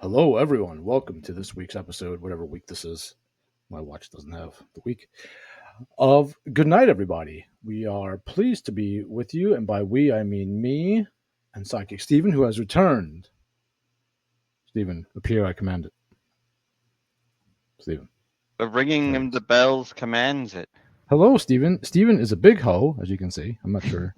Hello, everyone. Welcome to this week's episode, whatever week this is. My watch doesn't have the week of Good Night, everybody. We are pleased to be with you, and by we, I mean me and Psychic Stephen, who has returned. Stephen, appear, I command it. Stephen. The ringing of the bells commands it. Hello, Stephen. Stephen is a big hoe, as you can see. I'm not sure.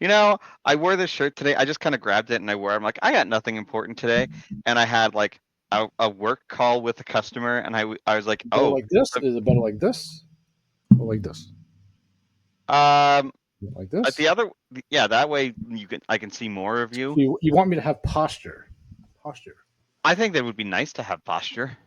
You know, I wore this shirt today. I just kind of grabbed it and I wore it. I'm like, I got nothing important today. And I had like a work call with a customer. And I was like, Better oh. like this? Is it better like this? Or like this? Like this? The other, yeah, that way I can see more of you. You want me to have posture? Posture. I think that would be nice to have posture.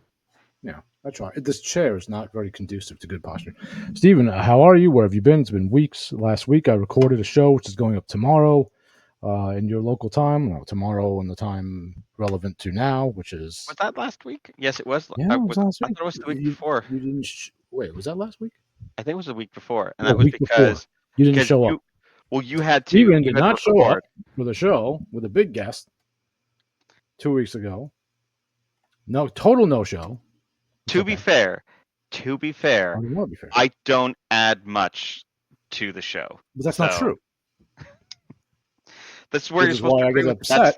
Yeah, that's right. This chair is not very conducive to good posture. Stephen, how are you? Where have you been? It's been weeks. Last week, I recorded a show which is going up tomorrow in your local time. Well, tomorrow and the time relevant to now, which is. Was that last week? Yes, it was. Yeah, it was last week. I thought it was the week before. You didn't. Wait, was that last week? I think it was the week before, and that was because before. You didn't show up. Well, you had to. Stephen did not show up for the show with a big guest 2 weeks ago. No, total no show. To be fair, I don't add much to the show. But that's not true. That's where you're supposed to get upset.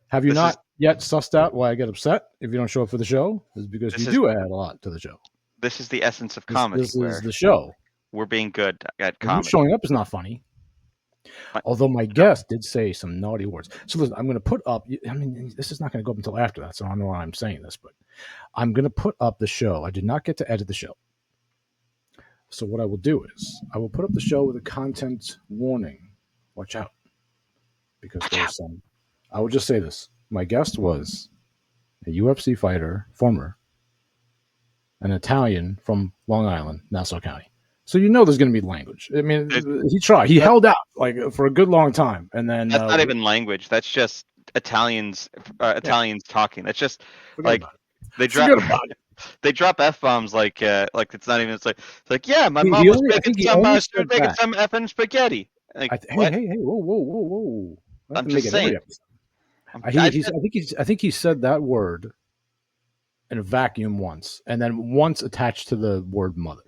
Have you not yet sussed out why I get upset if you don't show up for the show? Is because you do add a lot to the show. This is the essence of comedy. This is the show. We're being good at comedy. You showing up is not funny. Although my guest did say some naughty words. So listen, I'm going to put up, I mean, this is not going to go up until after that, so I don't know why I'm saying this, but I'm going to put up the show. I did not get to edit the show. So what I will do is I will put up the show with a content warning. Watch out. Because there's some, I will just say this. My guest was a UFC fighter, former, an Italian from Long Island, Nassau County. So you know there's going to be language. I mean, he tried. He held out like for a good long time, and then that's not even language. That's just Italians talking. That's just like they drop f-bombs like it's not even. It's like yeah, my mom was making some effing spaghetti. Like, hey, whoa! I'm just saying. I think he said that word in a vacuum once, and then once attached to the word mother.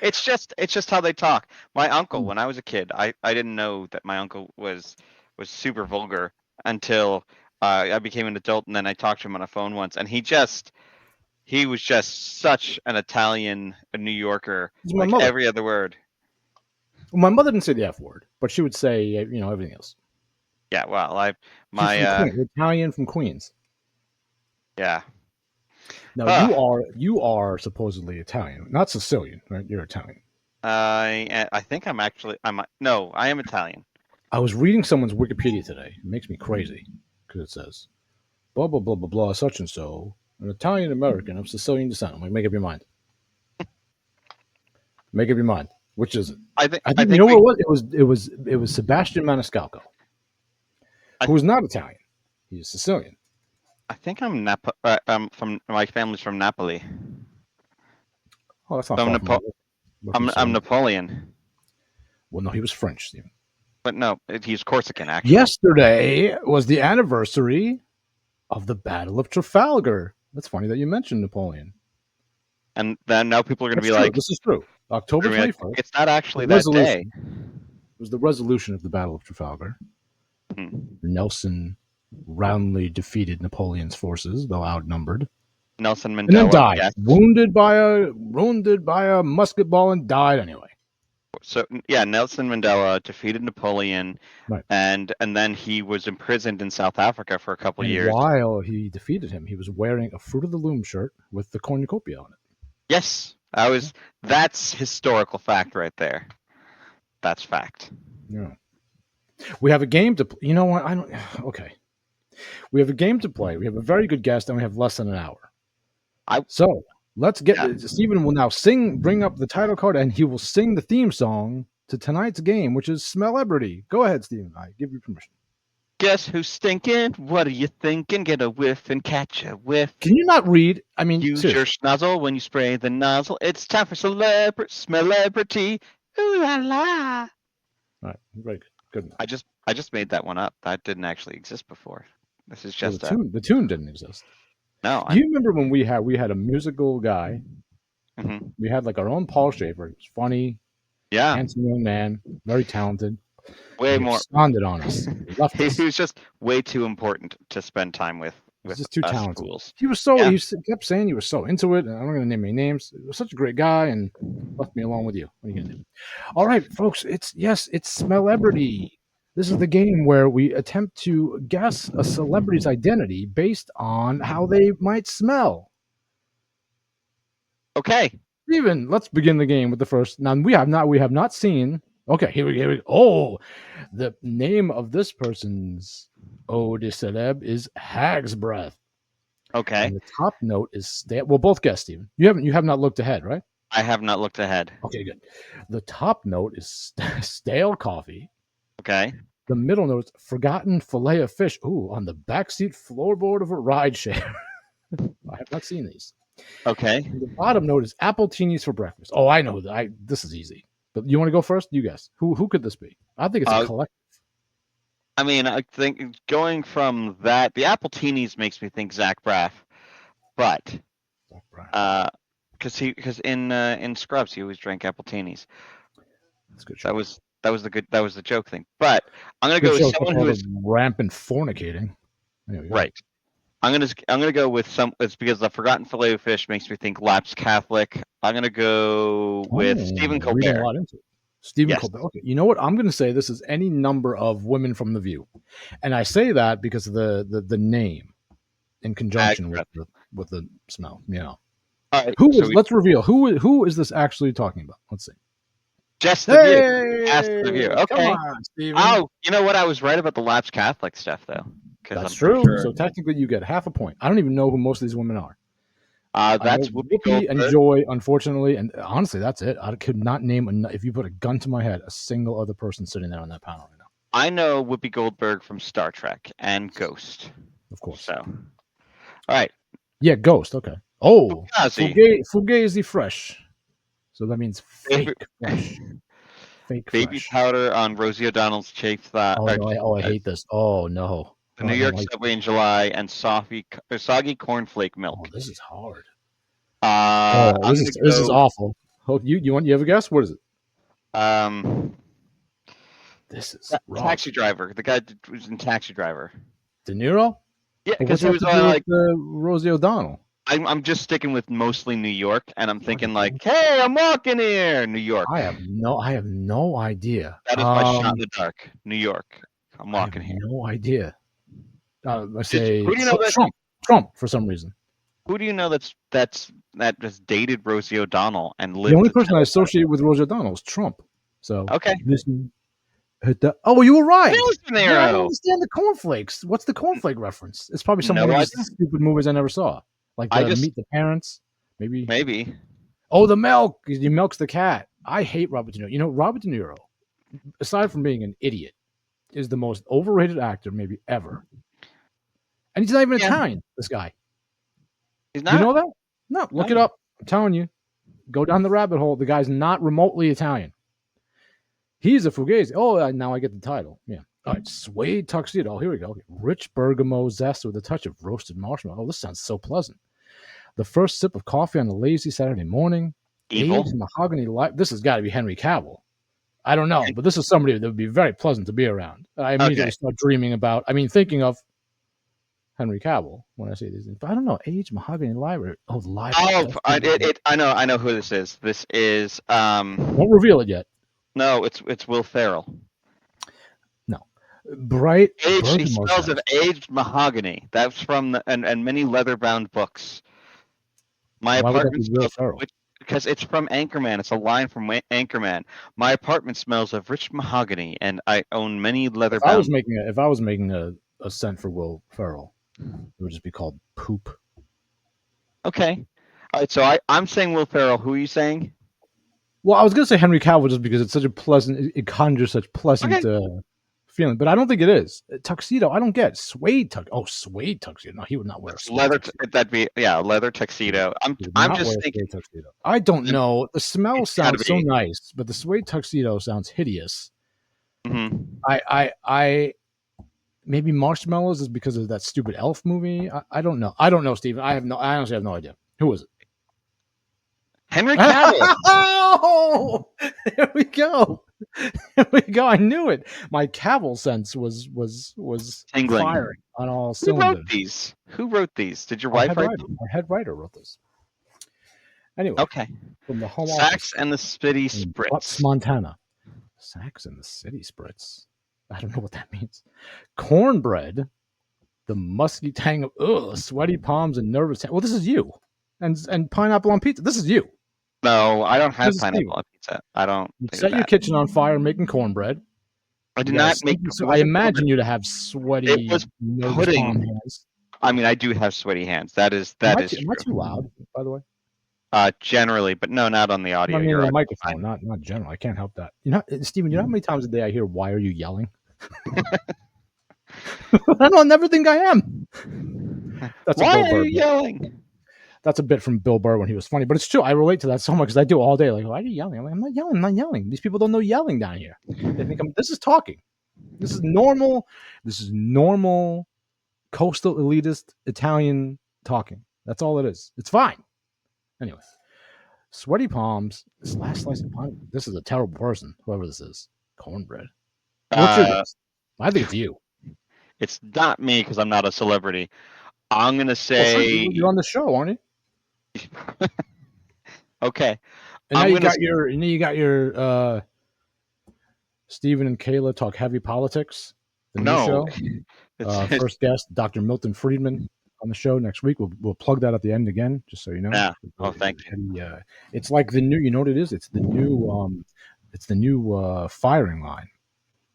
It's just how they talk. My uncle, when I was a kid, I didn't know that my uncle was super vulgar until I became an adult, and then I talked to him on a phone once, and he was just such an Italian, a New Yorker, like every other word. Well, my mother didn't say the F word, but she would say everything else. Yeah, well, Italian from Queens. Yeah. Now you are supposedly Italian, not Sicilian, right? You're Italian. I think I am Italian. I was reading someone's Wikipedia today. It makes me crazy because it says blah blah blah blah blah such and so, an Italian American of Sicilian descent. I'm like, make up your mind. Make up your mind. Which is it? I think you know what it was. It was Sebastian Maniscalco, who was not Italian. He's Sicilian. I think I'm from my family's from Napoli. Oh, that's not. I'm Napoleon. Well, no, he was French, Stephen. But no, he's Corsican, actually. Yesterday was the anniversary of the Battle of Trafalgar. That's funny that you mentioned Napoleon. And then now people are going to be like, "This is true." October 21st. It's not actually that day. It was the resolution of the Battle of Trafalgar. Nelson roundly defeated Napoleon's forces, though outnumbered. Nelson Mandela, and then died, yes. wounded by a musket ball, and died anyway. So yeah, Nelson Mandela defeated Napoleon, right. and then he was imprisoned in South Africa for a couple of years. While he defeated him, he was wearing a Fruit of the Loom shirt with the cornucopia on it. Yes, that's historical fact right there. That's fact. Yeah. We have a game to. You know what? Okay. We have a game to play. We have a very good guest, and we have less than an hour. So let's get. Yeah. Stephen will now bring up the title card, and he will sing the theme song to tonight's game, which is Smellebrity. Go ahead, Stephen. I give you permission. Guess who's stinking? What are you thinking? Get a whiff and catch a whiff. Can you not read? I mean, use your schnozzle when you spray the nozzle. It's time for Smellebrity. Ooh la la. All right, very good. Good enough. I just made that one up. That didn't actually exist before. This is Well, just a the tune didn't exist. no. Do you remember when we had a musical guy? Mhm. We had like our own Paul Schaefer. He was funny, Yeah, handsome young man, very talented, way and he more. absconded on us. He left He us. was just way too important to spend time He's with just too us talented. fools. He was so Yeah. kept saying he was so into it, and I'm not going to name any names. He was such a great guy, and left me alone with you. What are you going to do? All right, folks. It's Smellebrity. This is the game where we attempt to guess a celebrity's identity based on how they might smell. Okay. Steven, let's begin the game with the first. Now we have not seen. Okay, here we go. Oh, the name of this person's eau de celeb is Hag's Breath. And Okay. the top note is stale. We'll both guess, Steven. You have not looked ahead, right? I have not looked ahead. Okay, good. The top note is stale coffee. Okay. The middle note is forgotten fillet of fish. Ooh, on the backseat floorboard of a ride share. I have not seen these. Okay. And the bottom note is apple teenies for breakfast. Oh, I know. This is easy. But you want to go first? You guess. Who could this be? I think it's a Uh, collective. I mean, I think going from that, the Appleteenies makes me think Zach Braff, but uh, because in Scrubs he always drank Appleteenies. That's a good That show. was that was the joke thing. But I'm gonna Good go with show except someone for all who the is rampant fornicating. There we go. right. I'm gonna go with some. It's because the Forgotten Filet of Fish makes me think lapsed Catholic. I'm gonna go with Stephen Oh, reading a Colbert. lot into it. Stephen Yes, Colbert. Okay, you know what? I'm going to say this is any number of women from The View, and I say that because of the name in Ag conjunction with Breath. the smell. You know, All right, who so is? we Let's reveal who is this actually talking about? Let's see. just the View. Just the View. Hey, come Okay. on, Stephen. Oh, you know what? I was right about the lapsed Catholic stuff though, because That's I'm pretty true. sure So technically, you get half a point. I don't even know who most of these women are. I know that's Whoopi Whoopi and Goldberg. Joy, unfortunately, and honestly, that's it. I could not name if you put a gun to my head, a single other person sitting there on that panel right now. I know Whoopi Goldberg from Star Trek and Ghost. Of course. So, all right, Yeah, Ghost. Okay. Oh, Fugazi, Fugazi fresh. So that means baby, fake fresh. Fake baby fresh. powder on Rosie O'Donnell's Chafe Oh no! I hate this. Oh no! the Oh, New I don't York like. Subway in July, and soggy cornflake Oh, milk. this is hard. Oh, I'm this is gonna awful. Oh, you have a guess? What is it? go This is rough. Taxi Driver. The guy that was in Taxi Driver. De Niro. Yeah, But because what's he that have was to all do with like, Rosie O'Donnell? I'm just sticking with mostly New York, and I'm Roger thinking like, Corn. hey, I'm walking here, New York. I have no idea. That is my shot in the dark, New York. I'm I have walking here. no idea. I say Who do you know that? Trump for some reason. Who do you know that just dated Rosie O'Donnell and The lived only to person tell I about associate with Rosie O'Donnell is Trump. So it? Okay, listen, oh, you were right. Where's De Man, I don't Niro? understand the cornflakes. What's the cornflake reference? It's probably some No one of these idea. stupid movies I never saw, like I the just Meet the Parents, maybe. maybe. Oh, the milk. He milks the cat. I hate Robert De Niro. You know, Robert De Niro, aside from being an idiot, is the most overrated actor maybe ever. And he's not even Yeah, Italian. This guy. he's Do you not. know that? No, look it No. up. I'm telling you. Go down the rabbit hole. The guy's not remotely Italian. He's a Fugazi. Oh, now I get the title. Yeah. All right. Suede tuxedo. Oh, here we go. Okay. Rich bergamot zest with a touch of roasted marshmallow. Oh, this sounds so pleasant. The first sip of coffee on a lazy Saturday morning. Evil. Aged mahogany light. This has got to be Henry Cavill. I don't know, but this is somebody that would be very pleasant to be around. I Okay. immediately start thinking of Henry Cavill when I see these things. But I don't know. Aged mahogany library. Oh, the library. Oh, I know who this is. This is Don't reveal it yet. no, it's Will Ferrell. No. Bright He bergamot smells of zest. aged mahogany. That's from and many leather-bound books. My Why would that apartment be Will smells of Ferrell? because it's from Anchorman. It's a line from Anchorman. My apartment smells of rich mahogany, and I own many leather-bound. If I was making a scent for Will Ferrell, it would just be called poop. Okay. All right. So I'm saying Will Ferrell. Who are you saying? Well, I was gonna say Henry Cavill just because it's such a pleasant. It conjures such Okay. pleasant feeling, but I don't think it is. Tuxedo. I don't get suede tux. Oh, suede tuxedo. No, he would not wear a It's suede leather. tuxedo. That'd be leather tuxedo. He would I'm not wear just a thinking. suede tuxedo. I don't know. The smell It's got to sounds so be. nice, but the suede tuxedo sounds hideous. Hmm. I maybe marshmallows is because of that stupid elf movie. I don't know. I don't know, Steven. I honestly have no idea. Who was it? Henry Cavill. Oh, there we go. There we go. I knew it. My Cavill sense was Tingling. firing on all Who wrote cylinders. these? Who wrote these? Did your Our wife head write writer. them? Our head writer wrote this. Anyway, Okay. from the home office Sax and the Spitty in Spritz. Butts, Montana. Sax in the city spritz. I don't know what that means. Cornbread, the musky tang of sweaty palms and nervous. Well, this is you, and pineapple on pizza. This is you. No, I don't This have is Steven. pineapple on pizza. I don't You do set your that. kitchen on fire making cornbread. I You did got a not make. stinky. It So I wasn't cornbread. imagine you to have It sweaty, was nervous palm pudding. hands. I mean, I do have sweaty hands. That is Am I true. too loud? By the way, Generally, but no, not on the I audio. mean You're the right. microphone, not general. I can't help that. You know, Steven, you know how many times a day I hear "Why are you yelling?" I don't never think I am. That's a Why Bill are Burr you bit. yelling? That's a bit from Bill Burr when he was funny, but it's true. I relate to that so much because I do it all day. Like, why are you yelling? I'm like, I'm not yelling. I'm not yelling. These people don't know yelling down here. They think this is talking. This is normal. This is normal coastal elitist Italian talking. That's all it is. It's fine. Anyway, sweaty palms. This last slice of pie. This is a terrible person, whoever this is. Cornbread. What's your Uh, guess? I think it's you. it's not me because I'm not a celebrity. I'm gonna Well, sure. say You're on the show, aren't you? okay. And now I'm you gonna got your Stephen and Kayla talk heavy politics. The new no. show. It's First guest, Dr. Milton Friedman, on the show next week. We'll plug that at the end again, just so you know. yeah. Oh, thank you. And, it's like the new. You know what it is? It's the new firing line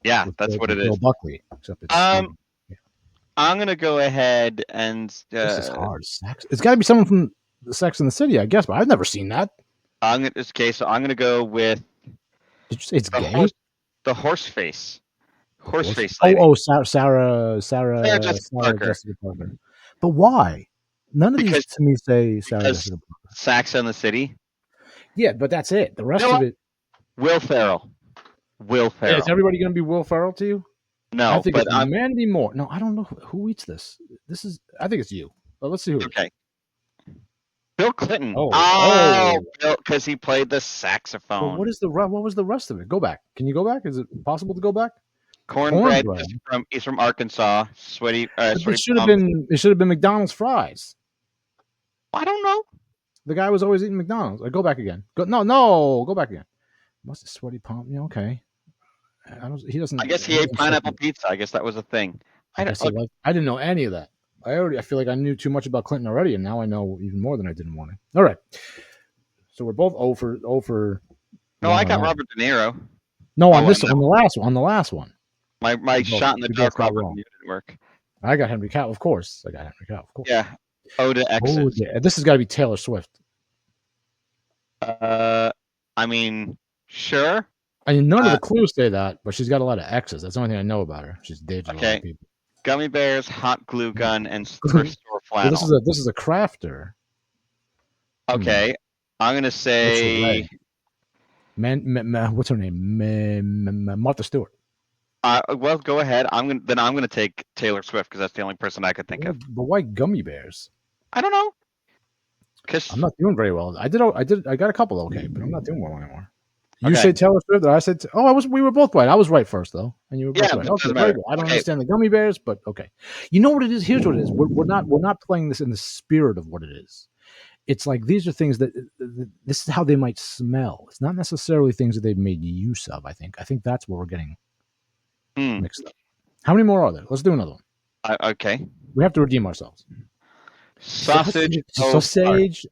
Yeah, with that's what it Bill is. Buckley. Except it's Um, Stephen. Yeah. I'm gonna go ahead and This is hard. Sex. It's got to be someone from the Sex and the City, I guess. But I've never seen that. so I'm gonna go with Did you say it's the gay? horse face. The Horse horse. face lady. Sarah Jessica Sarah Parker. Jessica Parker. But why? None of these Because to me say Sarah because Jessica Parker. Sax and the City. Yeah, but that's it. The You rest know of what? it. Will Ferrell. Will Is Ferrell. everybody going to be Will Ferrell to you? I No, think but it's I'm Mandy Moore. No, I don't know who eats this. This is. I think it's you. But let's see who it is. okay. Bill Clinton. Oh. Bill, because he played the Well, saxophone. what was the rest of it? Go back. Can you go back? Is it possible to go back? Cornbread. Cornbread. He's from Arkansas. Sweaty. But Sweaty palms. it should have been McDonald's fries. I don't know. The guy was always eating McDonald's. Go back again. Go back again. What's the sweaty palm? Yeah, okay. He doesn't. I guess he ate pineapple pizza. I guess that was a thing. I guess he liked. I didn't know any of that. I feel like I knew too much about Clinton already, and now I know even more than I did in the morning. All right. So we're both over. No, I got Robert De Niro. No, on this, on the last one. My shot in the dark Robert De Niro didn't work. I got Henry Cavill, of course. Of course. Yeah. Ode Exes. Oh, yeah. This has got to be Taylor Swift. I mean, sure. I mean, none of the clues say that, but she's got a lot of X's. That's the only thing I know about her. She's dated a lot of people. Gummy bears, hot glue gun, and thrift store flannel. Well, this is a crafter. Okay, I'm gonna say. What's her name? Martha Stewart. Well, go ahead. I'm gonna take Taylor Swift because that's the only person I could think of. But why gummy bears? I don't know. Cause I'm not doing very well. I got a couple okay, but I'm not doing well anymore. You say Taylor Swift, I said, we were both right. I was right first though, and you were both right. Okay, very good. I don't understand the gummy bears, but okay. You know what it is? Here's what it is. We're not playing this in the spirit of what it is. It's like these are things that this is how they might smell. It's not necessarily things that they've made use of. I think that's where we're getting mixed up. How many more are there? Let's do another one. Okay. We have to redeem ourselves. Sausage. Oh, sausage.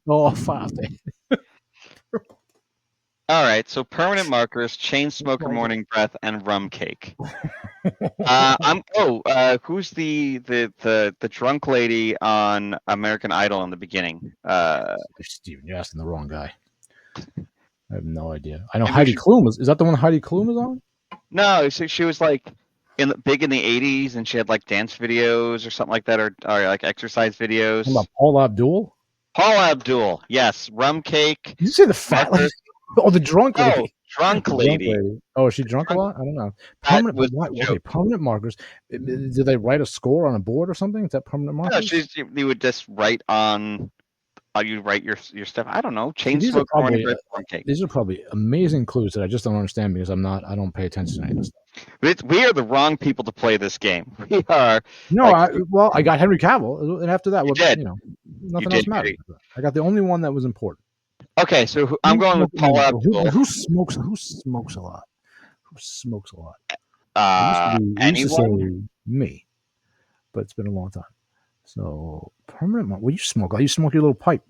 All right, so permanent markers, chain smoker, morning breath, and rum cake. Who's the drunk lady on American Idol in the beginning? Steven, you're asking the wrong guy. I have no idea. I know Heidi Klum is that the one Heidi Klum is on? No, so she was like big in the '80s, and she had like dance videos or something like that, or like exercise videos. About Paula Abdul. Paula Abdul, yes. Rum cake. Did you say the fat lady? Oh, the drunk lady. drunk The drunk lady. lady. Oh, is she drunk a Drunk, lot? I don't know. that Permanent, but was why? the Okay, joke. permanent markers. Do they write a score on a board or something? Is that permanent No, markers? you would just write on. You write your stuff. I don't know. See, Chain smoke, corny bread, plum cake. these are probably amazing clues that I just don't understand because I don't pay attention to any of this stuff. We are the wrong people to play this game. We are No, like I got Henry Cavill, and after that, you what did. You nothing else did. mattered. I got the only one that was important. Okay, so I'm going with Paul Abdul. Who smokes? Who smokes a lot? Who smokes a lot? It used to say Anyone? me, but it's been a long time. So permanent. Well, you smoke. You smoke your little pipe.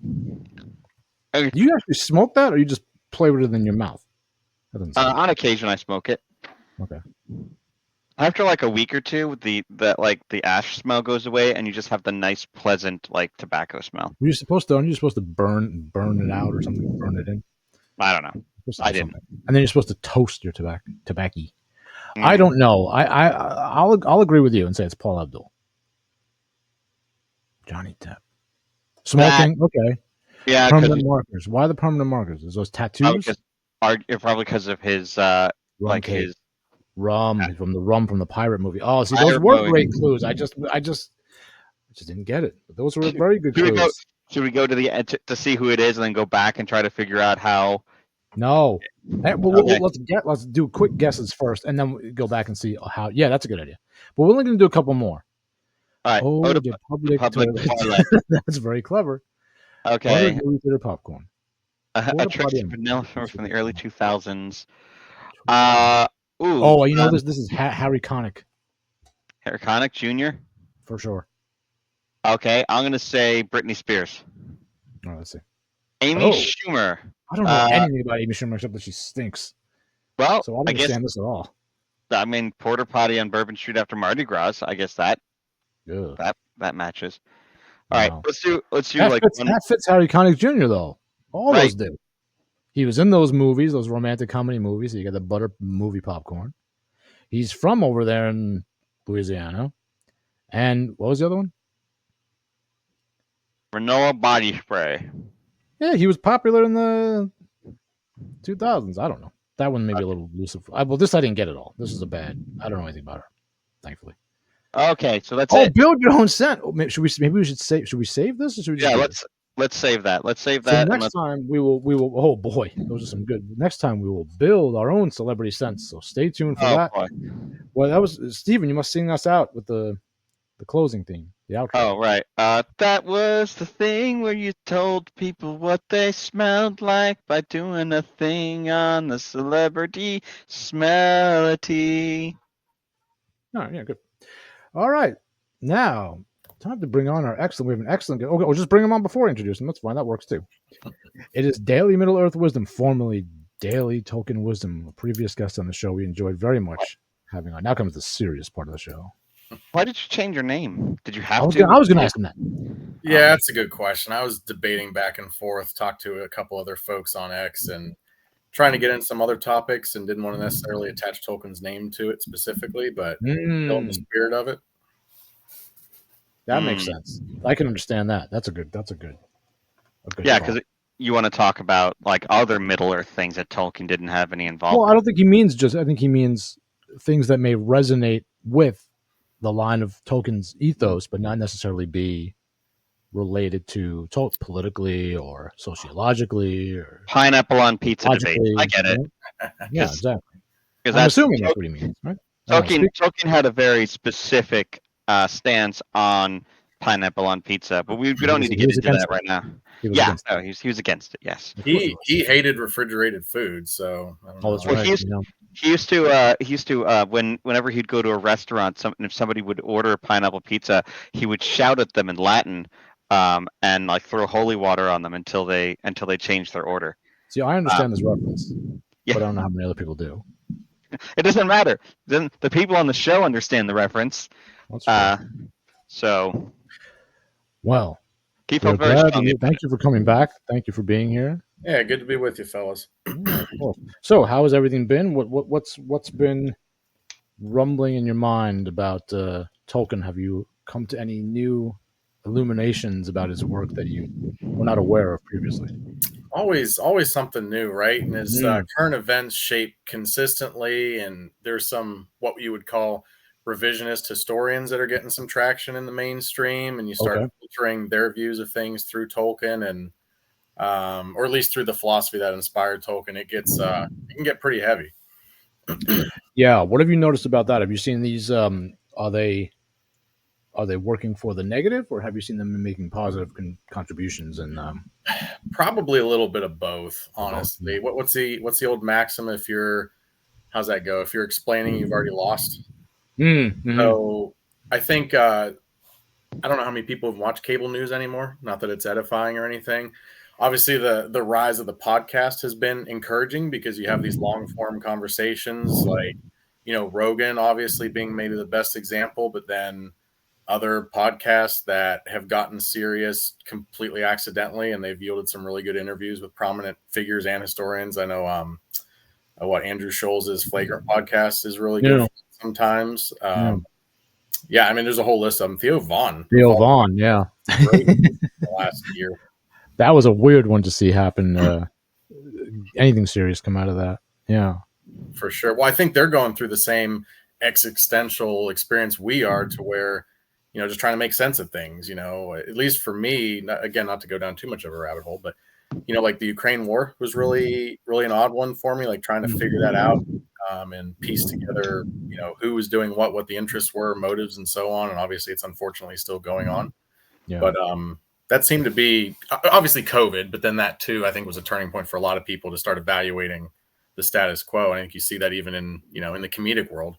Okay, Do you actually smoke that, or you just play with it in your mouth? That doesn't sound on occasion, I smoke it. okay. After like a week or two, the ash smell goes away, and you just have the nice, pleasant like tobacco smell. Aren't you supposed to burn it out or something? Burn it in. I don't know. You're supposed to I do didn't. something, and then you're supposed to toast your tobacco. I Mm. don't know. I'll agree with you and say it's Paul Abdul. Johnny Depp. That Smoking. Okay. yeah, because Permanent markers. Why the permanent markers? Is those tattoos? probably because of his Rum like cake. his Rum from the pirate movie. Oh, see, those pirate were movie. great clues. I just didn't get it. But those were very good Should we go? clues. Should we go to the end to see who it is, and then go back and try to figure out how? No. Okay. Let's do quick guesses first, and then we go back and see how. Yeah, that's a good idea. But we're only going to do a couple more. All right. Oh, the The public public toilet. toilet. That's very clever. Buttered Okay. movie theater popcorn. A Porta potty tricksy and vanilla from the early 2000s. 2000. Ooh. Oh, you know this. This is Harry Connick Harry Connick Jr. for sure. Okay, I'm gonna say Britney Spears. Oh, let's see. Amy Oh, Schumer. I don't know Uh, anything about Amy Schumer except that she stinks. well, So I don't I guess understand this at all. I mean Porter Potty on Bourbon Street after Mardi Gras. I guess Ugh. that matches. All right, Wow. let's do like one. That fits Harry Connick Jr. though. All Right. those do. He was in those movies, those romantic comedy movies. So you got the butter movie popcorn. He's from over there in Louisiana. And what was the other one? Renoa body spray. Yeah, he was popular in the 2000s. I don't know. That one may be a little elusive. Well, this I didn't get at all. This is a bad. I don't know anything about her, thankfully. Okay, so that's Oh, it. build your own scent. Oh, maybe we should save. Should we save this or should we just Yeah, do this? let's save that. Let's save So that, and next let's. time we will. Oh boy, those are some good. Next time we will build our own celebrity scents. So stay tuned for Oh that. boy. Well, that was Steven. You must sing us out with the closing theme, the outro. Oh right. That was the thing where you told people what they smelled like by doing a thing on the Celebrity Smellebrity. Oh, yeah, good. All right, now time to bring on our excellent. We have an excellent. Okay, we'll just bring him on before I introduce him. That's fine. That works too. It is Daily Middle Earth Wisdom, formerly Daily Token Wisdom, a previous guest on the show. We enjoyed very much having on. Now comes the serious part of the show. Why did you change your name? Did you I have was to? gonna ask him that. Yeah, that's a good question. I was debating back and forth, talked to a couple other folks on X and trying to get in some other topics and didn't want to necessarily attach Tolkien's name to it specifically, but still in the spirit of it. That makes sense. I can understand that. That's a good. Yeah, call. because you want to talk about like other Middle Earth things that Tolkien didn't have any Well, involvement. I don't think he means just. I think he means things that may resonate with the line of Tolkien's ethos, but not necessarily be related to politically or sociologically or Pineapple on pizza debate. logically. I get it. Yeah, exactly. Because I'm that's assuming that's what he means, right? Tolkien had a very specific stance on pineapple on pizza, but we don't need to get into that right now. Yeah, he was against it. Yes, he hated refrigerated food, so I don't know. That's right. He used to whenever he'd go to a restaurant, if somebody would order a pineapple pizza, he would shout at them in Latin, and like throw holy water on them until they changed their order. See, I understand this reference, yeah. but I don't know how many other people do. It doesn't matter. Then the people on the show understand the reference. So. Well, Keep up very strong. Thank you for coming back. Thank you for being here. Yeah, good to be with you, fellas. Yeah, cool. So, how has everything been? What's been rumbling in your mind about Tolkien? Have you come to any new illuminations about his work that you were not aware of previously? Always something new, right? And as current events shape consistently, and there's some what you would call revisionist historians that are getting some traction in the mainstream, and you start Okay. filtering their views of things through Tolkien, and or at least through the philosophy that inspired Tolkien, it can get pretty heavy. Yeah. What have you noticed about that? Have you seen these? Are they working for the negative, or have you seen them making positive contributions? And Probably a little bit of both, both? honestly. What's the old maxim? If you're how's that go? If you're explaining, you've already lost. Mm-hmm. So I think I don't know how many people have watched cable news anymore. Not that it's edifying or anything. Obviously, the rise of the podcast has been encouraging because you have these long form conversations, like Rogan, obviously being maybe the best example, but then other podcasts that have gotten serious completely accidentally, and they've yielded some really good interviews with prominent figures and historians. I know what Andrew Scholl's Flagrant podcast is really good Yeah. sometimes. Yeah. Yeah, I mean, there's a whole list of them. Theo Vaughn, Theo Vaughn, yeah. great the last year. That was a weird one to see happen. Anything serious come out of that? Yeah, For sure. Well, I think they're going through the same existential experience we are, to where just trying to make sense of things. At least for me, not to go down too much of a rabbit hole, but like the Ukraine war was really really an odd one for me. Like trying to figure that out and piece together, who was doing what the interests were, motives, and so on. And obviously, it's unfortunately still going on. yeah. But that seemed to be obviously COVID, but then that too, I think, was a turning point for a lot of people to start evaluating the status quo. I think you see that even in in the comedic world.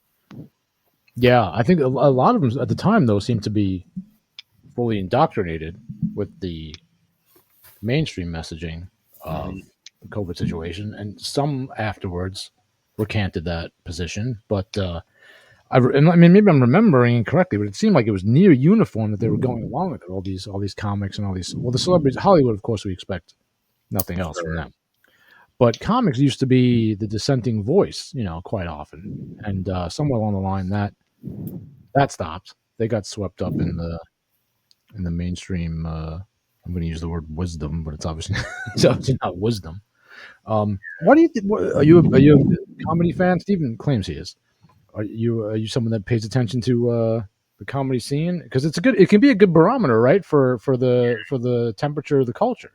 Yeah, I think a lot of them at the time though seemed to be fully indoctrinated with the mainstream messaging of the COVID situation, and some afterwards recanted that position. But I mean, maybe I'm remembering incorrectly, but it seemed like it was near uniform that they were going along with it. All these comics and all these. Well, the celebrities, Hollywood, of course, we expect nothing else from Sure. them. But comics used to be the dissenting voice, quite often, and somewhere along the line that stopped. They got swept up in the mainstream. I'm going to use the word wisdom, but it's obviously not wisdom. What do you think? Are you a comedy fan? Steven claims he is. Are you someone that pays attention to the comedy scene? Because it can be a good barometer, right, for the temperature of the culture.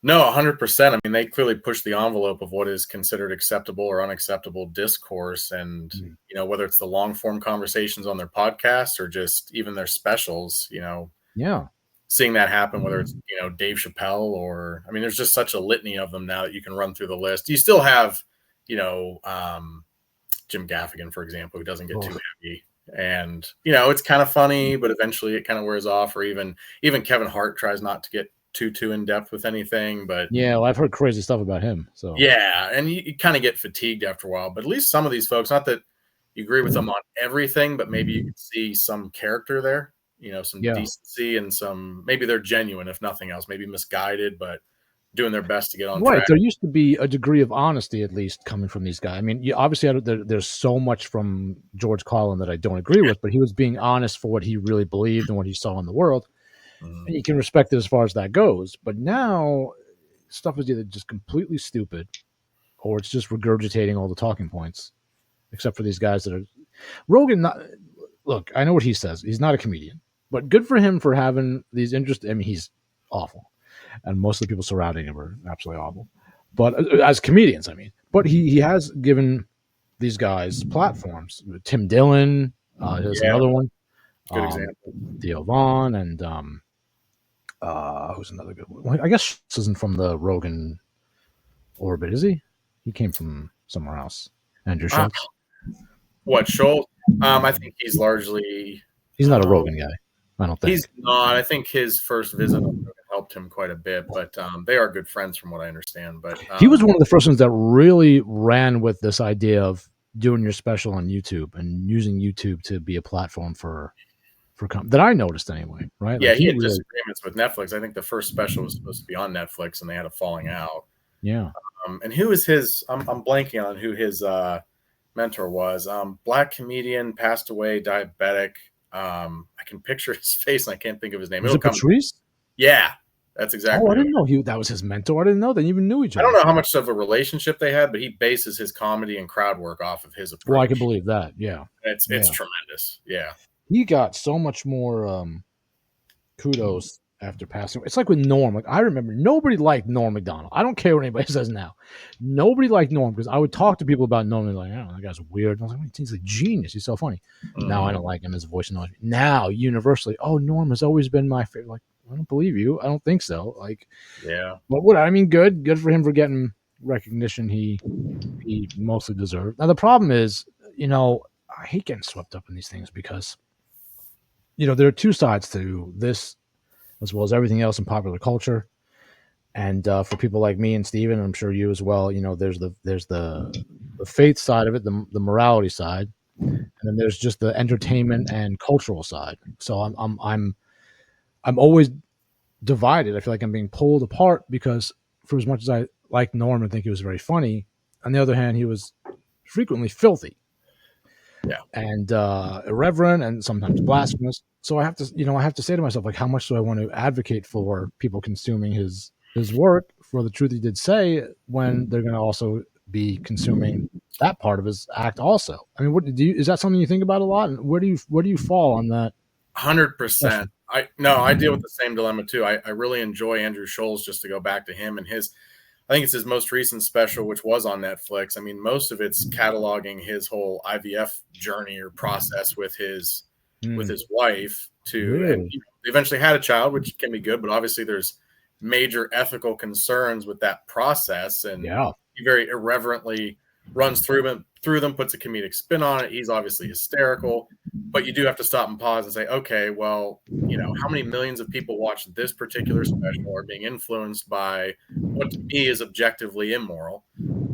No, 100%. I mean, they clearly push the envelope of what is considered acceptable or unacceptable discourse. And, whether it's the long form conversations on their podcasts or just even their specials, Yeah. seeing that happen, whether it's, Dave Chappelle or, I mean, there's just such a litany of them now that you can run through the list. You still have, Jim Gaffigan, for example, who doesn't get too heavy. And, it's kind of funny, but eventually it kind of wears off. Or even Kevin Hart tries not to get too in depth with anything, but Yeah, well, I've heard crazy stuff about him. So yeah, and you kind of get fatigued after a while. But at least some of these folks, not that you agree with them on everything, but maybe you can see some character there, some decency, and some, maybe they're genuine, if nothing else, maybe misguided, but doing their best to get on right, track. there used to be a degree of honesty, at least, coming from these guys. I mean, obviously, there's so much from George Carlin that I don't agree with, but he was being honest for what he really believed and what he saw in the world, and you can respect it as far as that goes. But now, stuff is either just completely stupid, or it's just regurgitating all the talking points, except for these guys that are Rogan. Look, I know what he says. He's not a comedian, but good for him for having these interests. I mean, he's awful, and most of the people surrounding him are absolutely awful. But as comedians, I mean, but he has given these guys platforms. Tim Dillon, here's another one. Good example. Theo Vaughn, and who's another good one? I guess this isn't from the Rogan orbit, is he? He came from somewhere else. Andrew Schultz. What, Schultz? I think he's largely. He's not a Rogan guy. I don't think he's not. I think his first visit on Rogan helped him quite a bit, but they are good friends from what I understand. But he was one of the first ones that really ran with this idea of doing your special on YouTube and using YouTube to be a platform for that I noticed anyway. Right? Yeah, like he had disagreements with Netflix. I think the first special was supposed to be on Netflix, and they had a falling out. Yeah. And who is his? I'm blanking on who his mentor was. Black comedian, passed away, diabetic. I can picture his face, and I can't think of his name. Was it Patrice? Yeah. That's exactly. Oh, I who didn't know that was his mentor. I didn't know they even knew each I other. don't know how much of a relationship they had, but he bases his comedy and crowd work off of his Well, I can approach. believe that. Yeah, It's yeah. tremendous. Yeah. He got so much more kudos after passing. It's like with Norm. Like I remember, nobody liked Norm Macdonald. I don't care what anybody says now. Nobody liked Norm because I would talk to people about Norm and they're like, "Oh, that guy's weird." And I was like, "He's a genius. He's so funny." Now I don't like him. His voice annoys me. Now universally, oh, Norm has always been my favorite. Like I don't believe you. I don't think so. Like, yeah. but what I mean, good for him for getting recognition he mostly deserved. Now the problem is, I hate getting swept up in these things because there are two sides to this as well as everything else in popular culture. And for people like me and Steven, I'm sure you as well, there's the faith side of it, the morality side, and then there's just the entertainment and cultural side. So I'm always divided. I feel like I'm being pulled apart because for as much as I like Norm and think he was very funny, on the other hand, he was frequently filthy. Yeah. And irreverent and sometimes blasphemous. So I have to say to myself, like, how much do I want to advocate for people consuming his work for the truth he did say when they're going to also be consuming that part of his act also? I mean, is that something you think about a lot? And where do you fall on that? 100%. I deal with the same dilemma too. I really enjoy Andrew Scholl's, just to go back to him and I think it's his most recent special, which was on Netflix. I mean, most of it's cataloging his whole IVF journey or process with his wife and Really? they eventually had a child, which can be good, but obviously there's major ethical concerns with that process, and Yeah. he very irreverently runs through them, puts a comedic spin on it. He's obviously hysterical, but you do have to stop and pause and say, okay, well, how many millions of people watch this particular special are being influenced by what to me is objectively immoral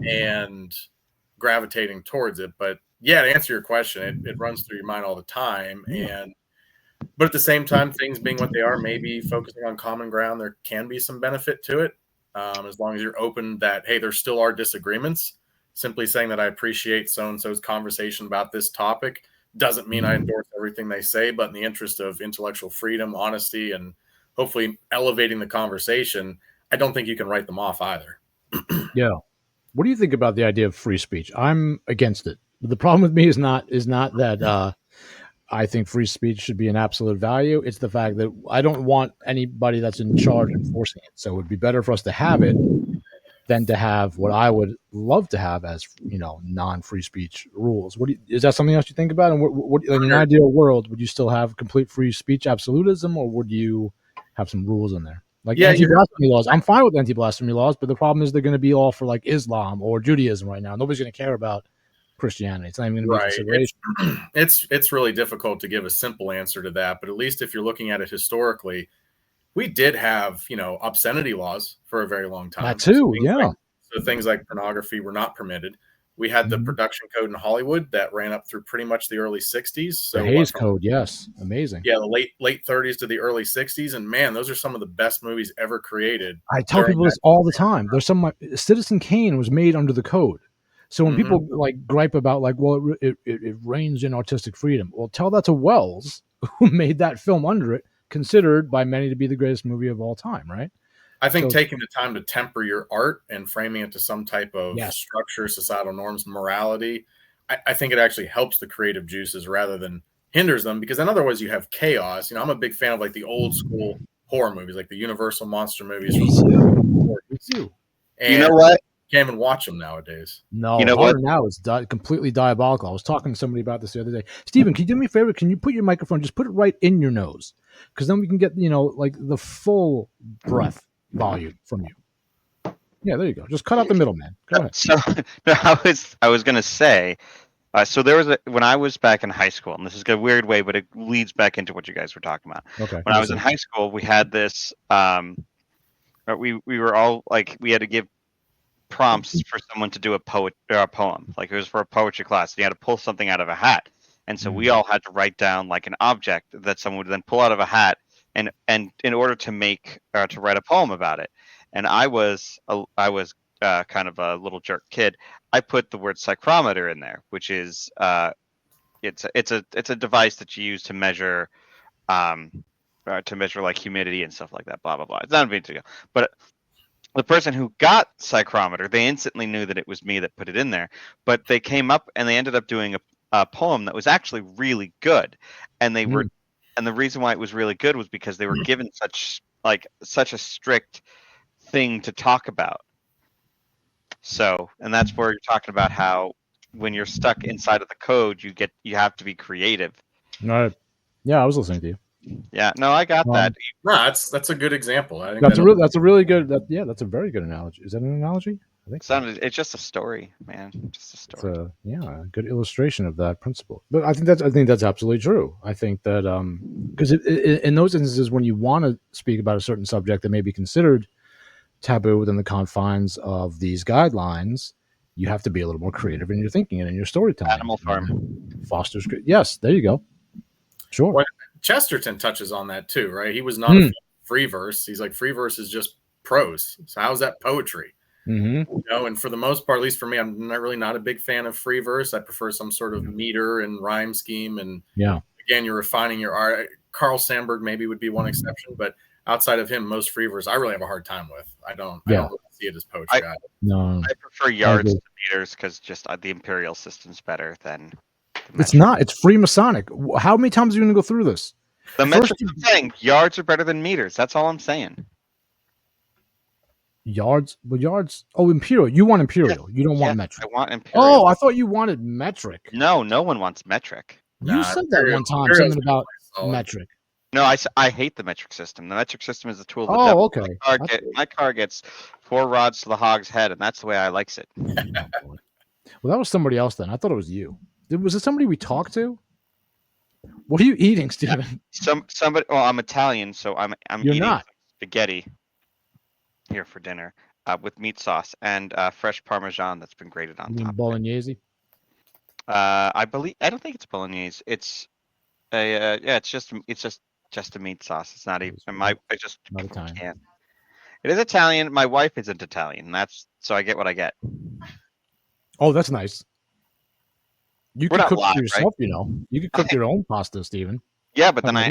and gravitating towards it. But yeah, to answer your question, it runs through your mind all the time. Yeah. But at the same time, things being what they are, maybe focusing on common ground, there can be some benefit to it, as long as you're open that, hey, there still are disagreements. Simply saying that I appreciate so-and-so's conversation about this topic doesn't mean I endorse everything they say, but in the interest of intellectual freedom, honesty, and hopefully elevating the conversation, I don't think you can write them off either. Yeah. What do you think about the idea of free speech? I'm against it. The problem with me is not that I think free speech should be an absolute value. It's the fact that I don't want anybody that's in charge enforcing it. So it would be better for us to have it than to have what I would love to have as non-free speech rules. Is that something else you think about? And what in an ideal world would you still have complete free speech absolutism, or would you have some rules in there? Like anti-blasphemy laws. I'm fine with anti-blasphemy laws, but the problem is they're going to be all for like Islam or Judaism right now. Nobody's going to care about Christianity. It's not even going to be a consideration. It's really difficult to give a simple answer to that, but at least if you're looking at it historically, we did have, obscenity laws for a very long time. That too, yeah. So things like pornography were not permitted. We had the production code in Hollywood that ran up through pretty much the early 60s. So the Hays Code, yes. Amazing. Yeah, the late 30s to the early 60s. And man, those are some of the best movies ever created. I tell people this all the time. There's Citizen Kane was made under the code. So when people like gripe about like, well, it reigns in artistic freedom. Well, tell that to Wells, who made that film under it, considered by many to be the greatest movie of all time, right? I think taking the time to temper your art and framing it to some type of structure, societal norms, morality, I think it actually helps the creative juices rather than hinders them, because then otherwise you have chaos. I'm a big fan of like the old school horror movies, like the Universal monster movies. Me too. And you know what? Can't even watch them nowadays. No, horror now is completely diabolical. I was talking to somebody about this the other day. Steven, can you do me a favor? Can you put your microphone, just put it right in your nose? Because then we can get, like the full breath volume from you. Yeah, there you go. Just cut out the middle, man. Go ahead. So I was going to say, so there was when I was back in high school, and this is a weird way, but it leads back into what you guys were talking about. Okay. When I was in high school, we had this, we were all like, we had to give prompts for someone to do a poem. Like it was for a poetry class. You had to pull something out of a hat. And so we all had to write down like an object that someone would then pull out of a hat and in order to make to write a poem about it. And I was kind of a little jerk kid. I put the word psychrometer in there, which is it's a device that you use to measure to measure like humidity and stuff like that. Blah blah blah. It's not a big deal. But the person who got psychrometer, they instantly knew that it was me that put it in there. But they came up and they ended up doing a poem that was actually really good, and they were, and the reason why it was really good was because they were given such a strict thing to talk about. So, and that's where you're talking about how when you're stuck inside of the code, you have to be creative. Right. Yeah, I was listening to you. Yeah, no, I got that. No, that's a good example. I think That's a really good. That's a very good analogy. Is that an analogy? I think so. It's just a story, man. Just a It's story. a good illustration of that principle. But I think that's absolutely true. I think that because in those instances when you want to speak about a certain subject that may be considered taboo within the confines of these guidelines, you have to be a little more creative in your thinking and in your storytelling. Animal Farm. Fosters. Yes, there you go. Sure. Well, Chesterton touches on that too, right? He was not a free verse. He's like, free verse is just prose. So how's that poetry? Mm-hmm. You know, and for the most part, at least for me, I'm not a big fan of free verse. I prefer some sort of meter and rhyme scheme. And again, you're refining your art. Carl Sandburg maybe would be one exception, but outside of him, most free verse I really have a hard time with. I don't really see it as poetry. I prefer yards to meters because just the imperial system's better than. It's not. It's Freemasonic. How many times are you going to go through this? The metric I'm saying yards are better than meters. That's all I'm saying. Yards? Well, yards. Oh, imperial. You want imperial. You don't want metric. I want imperial. Oh, I thought you wanted metric. No one wants metric. You said that one time. Something about metric. No, I hate the metric system. The metric system is a tool of the devil. devil. Okay. My car gets 4 rods to the hog's head, and that's the way I likes it. Well, that was somebody else then. I thought it was you. Was it somebody we talked to? What are you eating, Steven? Somebody. Well, I'm Italian, so I'm You're eating not. spaghetti here for dinner with meat sauce and fresh Parmesan that's been grated on top. Bolognese. I don't think it's bolognese. It's it's just a meat sauce. It's not even I just not Italian. Can't. It is Italian. My wife isn't Italian. So I get what I get. Oh, that's nice. You We're can cook live, for yourself, right? You know. You can cook your own pasta, Steven. Yeah, but then I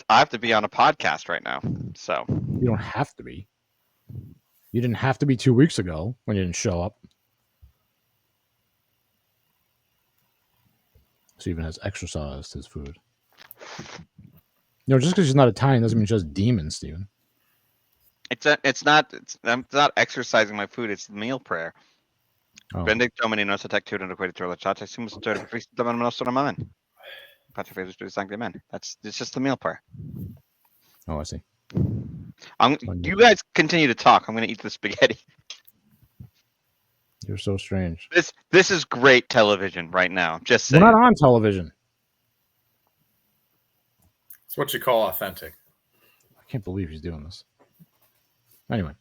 have to be on a podcast right now. So you don't have to be. You didn't have to be 2 weeks ago when you didn't show up. Steven has exercised his food. You know, just because she's not Italian doesn't mean she's just demon, Steven. I'm not exercising my food. It's the meal prayer. Oh. Benedict Domini nos tectute and equator la chata simus to Christum and nostrum amen. Pater Filius Spiritus Sancti amen. It's just the meal prayer. Oh, I see. You guys continue to talk. I'm going to eat the spaghetti. You're so strange. This is great television right now. Just saying. We're not on television. It's what you call authentic. I can't believe he's doing this. Anyway.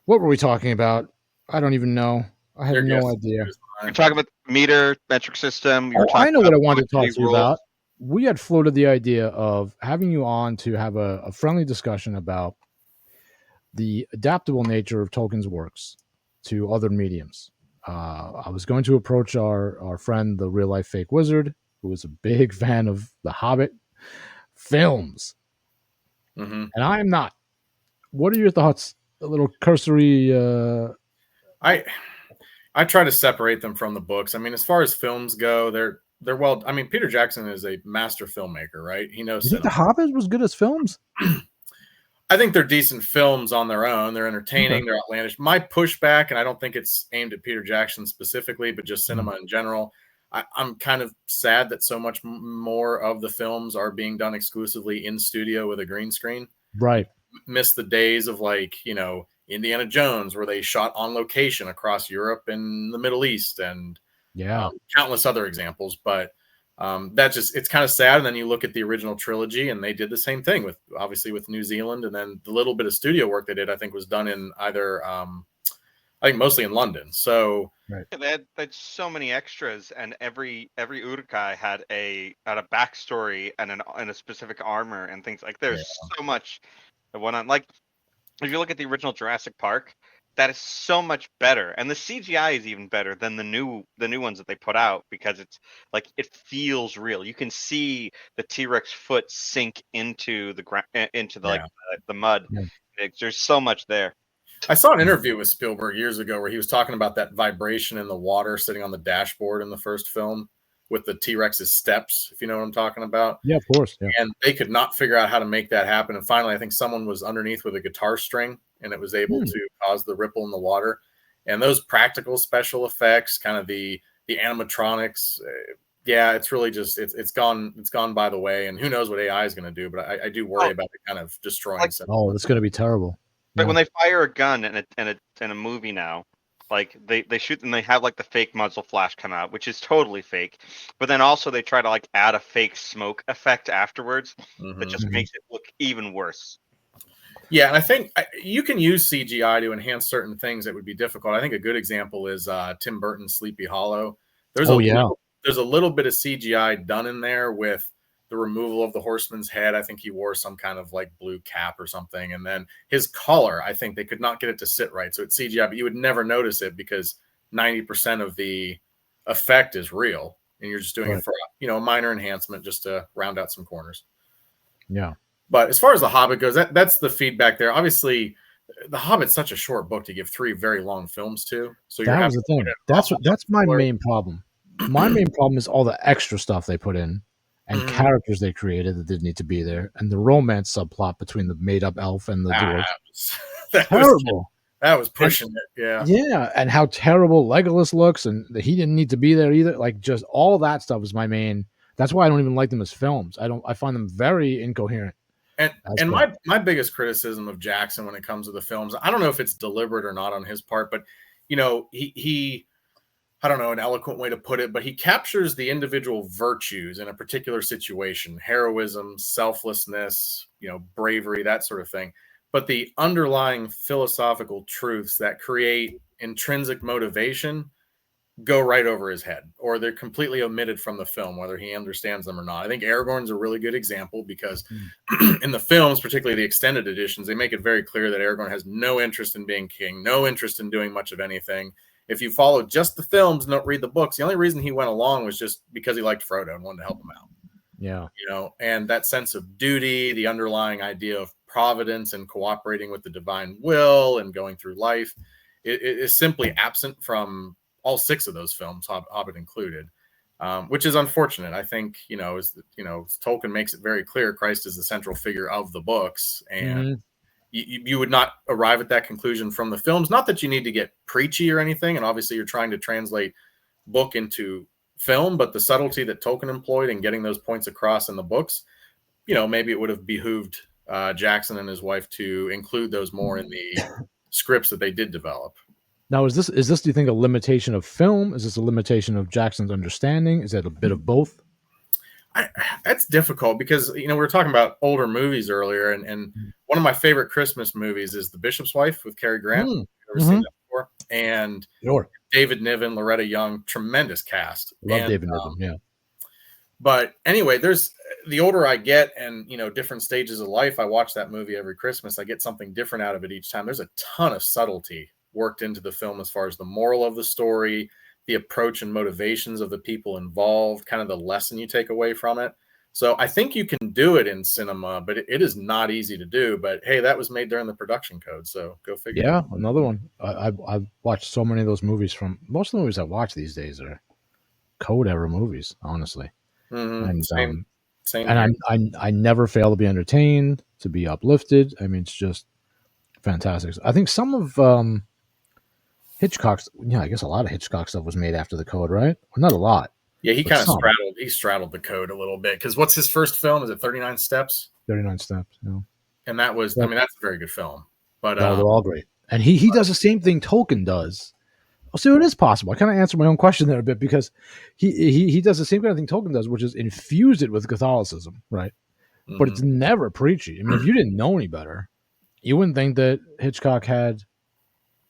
What were we talking about? I don't even know. I have no idea. You're talking about meter, metric system. I know what I wanted to talk to you about. We had floated the idea of having you on to have a friendly discussion about the adaptable nature of Tolkien's works to other mediums. I was going to approach our friend, the real life fake wizard, who was a big fan of the Hobbit films. Mm-hmm. And I am not. What are your thoughts? A little cursory. I try to separate them from the books. I mean, as far as films go, they're well. I mean, Peter Jackson is a master filmmaker, right? He knows. You think The Hobbit was good as films? I think they're decent films on their own. They're entertaining. Okay. They're outlandish. My pushback, and I don't think it's aimed at Peter Jackson specifically, but just cinema in general. I'm kind of sad that so much more of the films are being done exclusively in studio with a green screen. Right. Miss the days of Indiana Jones, where they shot on location across Europe and the Middle East, and countless other examples. But it's kind of sad. And then you look at the original trilogy, and they did the same thing with New Zealand, and then the little bit of studio work they did, I think, was done in either I think mostly in London. So they had so many extras, and every Uruk-hai had a backstory and a specific armor and things like. There's so much that went on. Like if you look at the original Jurassic Park, that is so much better, and the CGI is even better than the new ones that they put out, because it's like it feels real. You can see the T-Rex foot sink into the ground, into the Yeah. the mud. Yeah. There's so much there. I saw an interview with Spielberg years ago where he was talking about that vibration in the water sitting on the dashboard in the first film with the T-Rex's steps, if you know what I'm talking about. Yeah, of course. Yeah. And they could not figure out how to make that happen. And finally, I think someone was underneath with a guitar string, and it was able to cause the ripple in the water. And those practical special effects, kind of the animatronics, yeah, it's really just it's gone by the way. And who knows what AI is going to do? But I do worry about it kind of destroying. Oh, it's going to be terrible. Like when they fire a gun in a movie now, like they shoot and they have like the fake muzzle flash come out, which is totally fake. But then also they try to like add a fake smoke effect afterwards that just makes it look even worse. Yeah, and I think you can use CGI to enhance certain things that would be difficult. I think a good example is Tim Burton's Sleepy Hollow. There's a little bit of CGI done in there with the removal of the horseman's head. I think he wore some kind of like blue cap or something. And then his collar, I think they could not get it to sit right. So it's CGI, but you would never notice it because 90% of the effect is real. And you're just doing it for, a minor enhancement just to round out some corners. Yeah. But as far as The Hobbit goes, that's the feedback there. Obviously, The Hobbit's such a short book to give 3 very long films to. So that was the thing. That's my main problem. My main problem is all the extra stuff they put in and characters they created that didn't need to be there, and the romance subplot between the made-up elf and the dwarf. That was pushing it. Yeah. Yeah, and how terrible Legolas looks, and he didn't need to be there either. Like, just all that stuff is my main. That's why I don't even like them as films. I find them very incoherent. And my biggest criticism of Jackson when it comes to the films, I don't know if it's deliberate or not on his part, but he I don't know an eloquent way to put it, but he captures the individual virtues in a particular situation, heroism, selflessness, bravery, that sort of thing. But the underlying philosophical truths that create intrinsic motivation go right over his head, or they're completely omitted from the film, whether he understands them or not. I think Aragorn's a really good example because in the films, particularly the extended editions, they make it very clear that Aragorn has no interest in being king, no interest in doing much of anything. If you follow just the films and don't read the books, the only reason he went along was just because he liked Frodo and wanted to help him out. Yeah. And that sense of duty, the underlying idea of providence and cooperating with the divine will and going through life, it is simply absent from all 6 of those films, Hobbit included, which is unfortunate. I think, as Tolkien makes it very clear, Christ is the central figure of the books, and you would not arrive at that conclusion from the films. Not that you need to get preachy or anything, and obviously you're trying to translate book into film, but the subtlety that Tolkien employed in getting those points across in the books, maybe it would have behooved Jackson and his wife to include those more in the scripts that they did develop. Now, is this do you think a limitation of film? Is this a limitation of Jackson's understanding? Is that a bit of both? That's difficult because we were talking about older movies earlier, and one of my favorite Christmas movies is The Bishop's Wife with Cary Grant. You've ever seen that before? And David Niven, Loretta Young, tremendous cast. Love David Niven, yeah. But anyway, there's the older I get, and different stages of life, I watch that movie every Christmas. I get something different out of it each time. There's a ton of subtlety worked into the film as far as the moral of the story, the approach and motivations of the people involved, kind of the lesson you take away from it. So I think you can do it in cinema, but it is not easy to do. But hey, that was made during the production code, so go figure. Yeah, another one. I've watched so many of those movies. From most of the movies I watch these days are code era movies, honestly. And Same and I never fail to be entertained, to be uplifted. I mean, it's just fantastic. I think some of Hitchcock's, I guess a lot of Hitchcock stuff was made after the code, right? Well, not a lot. Yeah, he kind of straddled the code a little bit, because what's his first film? Is it 39 Steps? 39 Steps, yeah. And that was, that's a very good film. But they're all great. And he does the same thing Tolkien does. So it is possible. I kind of answered my own question there a bit, because he does the same kind of thing Tolkien does, which is infuse it with Catholicism, right? But it's never preachy. I mean, if you didn't know any better, you wouldn't think that Hitchcock had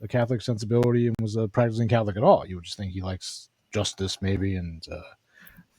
a Catholic sensibility and was a practicing Catholic at all. You would just think he likes justice, maybe, and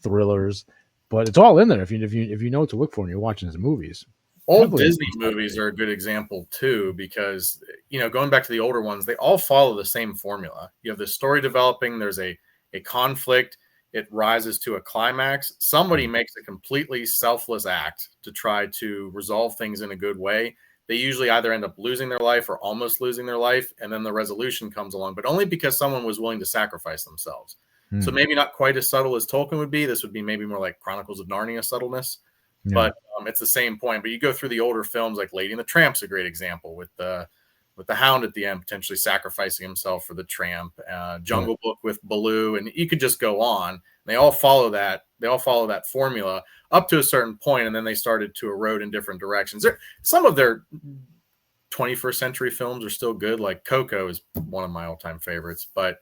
thrillers. But it's all in there if you know what to look for when you're watching his movies. Old Heavily Disney influenced by movies are a good example too, because going back to the older ones, they all follow the same formula. You have the story developing, there's a conflict, it rises to a climax. Somebody makes a completely selfless act to try to resolve things in a good way. They usually either end up losing their life or almost losing their life, and then the resolution comes along, but only because someone was willing to sacrifice themselves. So maybe not quite as subtle as Tolkien would be. This would be maybe more like Chronicles of Narnia subtleness. Yeah. But it's the same point. But you go through the older films, like Lady and the Tramp's a great example, with the Hound at the end potentially sacrificing himself for the tramp. Jungle Book with Baloo, and you could just go on. They all follow that. They all follow that formula up to a certain point, and then they started to erode in different directions. Some of their 21st century films are still good. Like Coco is one of my all-time favorites, but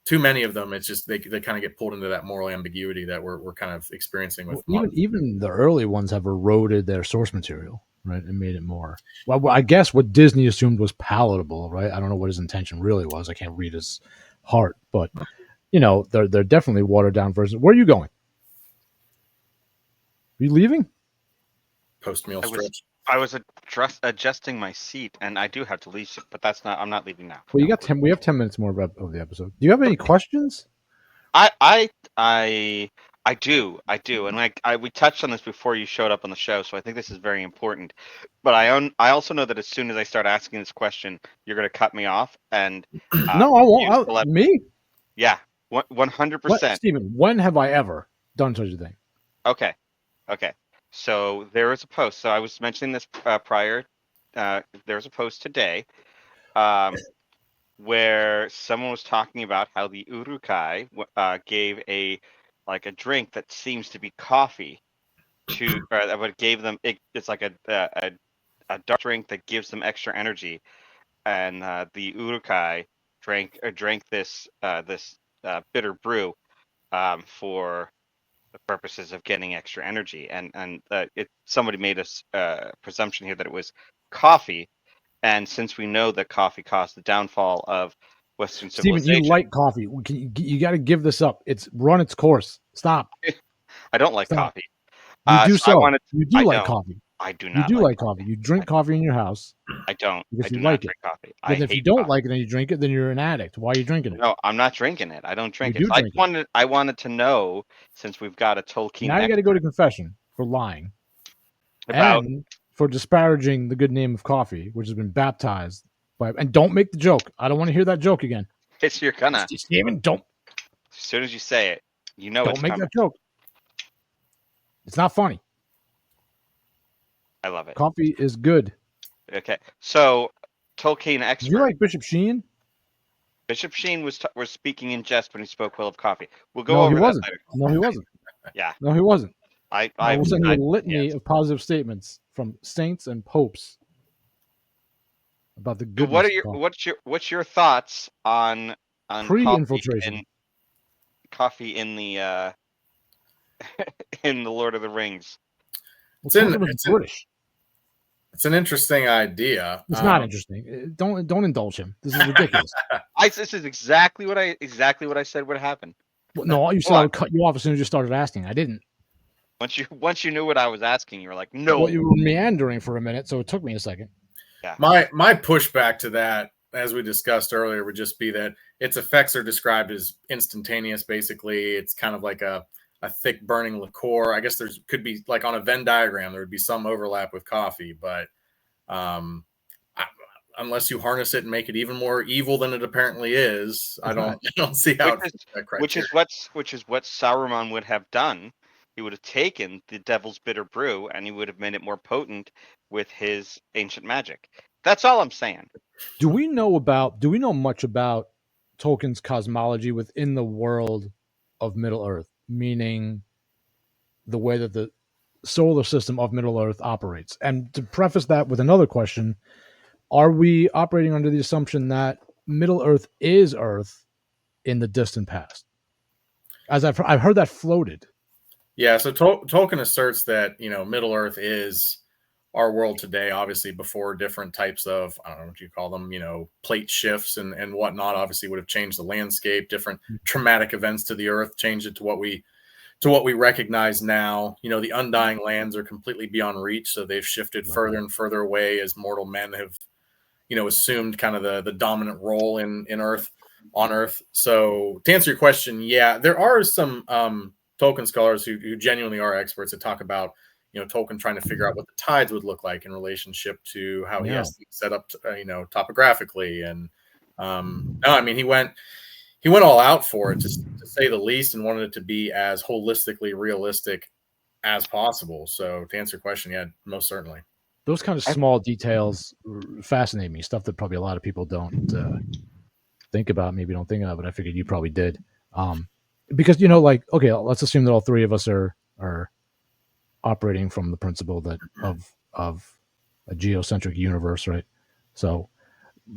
too many of them, it's just they kind of get pulled into that moral ambiguity that we're kind of experiencing with. Even the early ones have eroded their source material, right, and made it more. Well, I guess what Disney assumed was palatable, right? I don't know what his intention really was. I can't read his heart, but they're definitely watered down versions. Where are you going? Are you leaving? Post-meal stretch. I was adjusting my seat, and I do have to leave, but I'm not leaving now. Well, you got 10. We have 10 minutes more of the episode. Do you have any questions? I do, and we touched on this before you showed up on the show, so I think this is very important. But I also know that as soon as I start asking this question, you're going to cut me off, and no, I won't. Me? Yeah, 100%. Stephen, when have I ever done such a thing? Okay. So there was a post. So I was mentioning this prior. There was a post today, where someone was talking about how the Urukai gave a drink that seems to be coffee but gave them it's like a dark drink that gives them extra energy, and the Urukai drank this bitter brew for the purposes of getting extra energy, and somebody made a presumption here that it was coffee. And since we know that coffee caused the downfall of Western civilization, Stephen, you like coffee. You got to give this up. It's run its course. Stop. I don't like coffee. You do so. You do like coffee. I do You not. do like coffee. You drink coffee in your house. I don't. Because I do you not like drink it. coffee. But if you don't like it and you drink it, then you're an addict. Why are you drinking it? No, I'm not drinking it. I don't drink You it. do drink it. I wanted to know, since we've got a Tolkien Now you got to go to confession for lying and for disparaging the good name of coffee, which has been baptized by. And don't make the joke. I don't want to hear that joke again. You're gonna. Stephen, don't. As soon as you say it, don't make that joke. It's not funny. I love it. Coffee is good. Okay, so Tolkien expert. Do you like Bishop Sheen? Bishop Sheen was speaking in jest when he spoke well of coffee. We'll go over that later. No, he wasn't. Yeah. No, he wasn't. I will send you a litany of positive statements from saints and popes about the goodness. What's your thoughts on pre-infiltration coffee in the in the Lord of the Rings? It's British. It's an interesting idea. It's not interesting. Don't indulge him. This is ridiculous. This is exactly what I said would happen. Well, no, you said I would cut you off as soon as you started asking. I didn't. Once you knew what I was asking, you were like, no. Well, you were meandering for a minute, so it took me a second. Yeah. My pushback to that, as we discussed earlier, would just be that its effects are described as instantaneous. Basically, it's kind of like a thick burning liqueur. I guess could be like on a Venn diagram, there would be some overlap with coffee, but unless you harness it and make it even more evil than it apparently is, I don't see how. Which is what Saruman would have done. He would have taken the devil's bitter brew and he would have made it more potent with his ancient magic. That's all I'm saying. Do we know much about Tolkien's cosmology within the world of Middle Earth? Meaning the way that the solar system of Middle Earth operates. And to preface that with another question, are we operating under the assumption that Middle Earth is Earth in the distant past? As I've heard that floated. Yeah, so Tolkien asserts that, Middle Earth is our world today, obviously before different types of, I don't know what you call them, plate shifts and whatnot, obviously would have changed the landscape. Different traumatic events to the Earth changed it to what we to what we recognize now. You know, the undying lands are completely beyond reach, so they've shifted Right. further and further away as mortal men have, you know, assumed kind of the dominant role in Earth, on Earth. So to answer your question, yeah, there are some Tolkien scholars who genuinely are experts that talk about, you know, Tolkien trying to figure out what the tides would look like in relationship to how he Yeah. has things set up, you know, topographically. And no, I mean, he went all out for it, to say the least, and wanted it to be as holistically realistic as possible. So to answer your question, yeah, most certainly. Those kind of small details fascinate me. Stuff that probably a lot of people don't think about. Maybe don't think of, but I figured you probably did. Because, you know, like, okay, let's assume that all three of us are operating from the principle that of a geocentric universe, right? So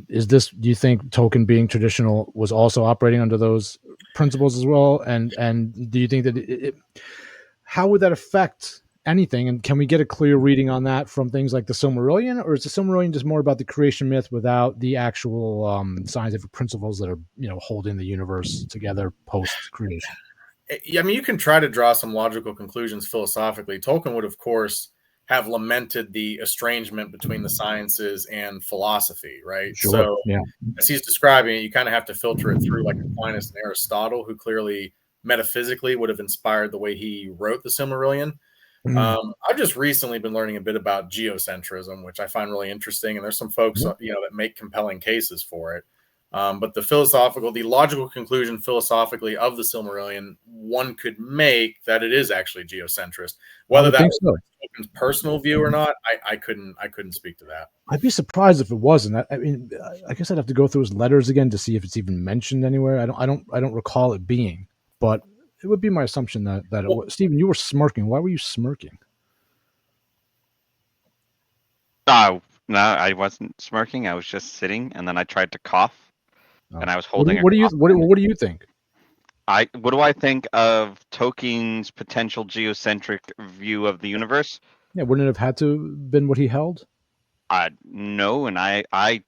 is this, do you think Tolkien being traditional was also operating under those principles as well? And do you think that how would that affect anything? And can we get a clear reading on that from things like the Silmarillion, or is the Silmarillion just more about the creation myth without the actual scientific principles that are, you know, holding the universe together post creation? I mean, you can try to draw some logical conclusions philosophically. Tolkien would, of course, have lamented the estrangement between the sciences and philosophy, right? Sure. So, Yeah. as he's describing it, you kind of have to filter it through like Aquinas and Aristotle, who clearly metaphysically would have inspired the way he wrote the Silmarillion. Mm. I've just recently been learning a bit about geocentrism, which I find really interesting, and there's some folks, you know, that make compelling cases for it. But the logical conclusion philosophically of the Silmarillion, one could make that it is actually geocentrist. I Whether would that think was so. Tolkien's personal view or not, I couldn't speak to that. I'd be surprised if it wasn't. I mean, I guess I'd have to go through his letters again to see if it's even mentioned anywhere. I don't recall it being, but it would be my assumption that it Well, was. Stephen, you were smirking. Why were you smirking? Oh, no, I wasn't smirking. I was just sitting, and then I tried to cough, and I was holding a What do you cough pen. what do you think? What do I think of Tolkien's potential geocentric view of the universe? Yeah, wouldn't it have had to been what he held? No, and I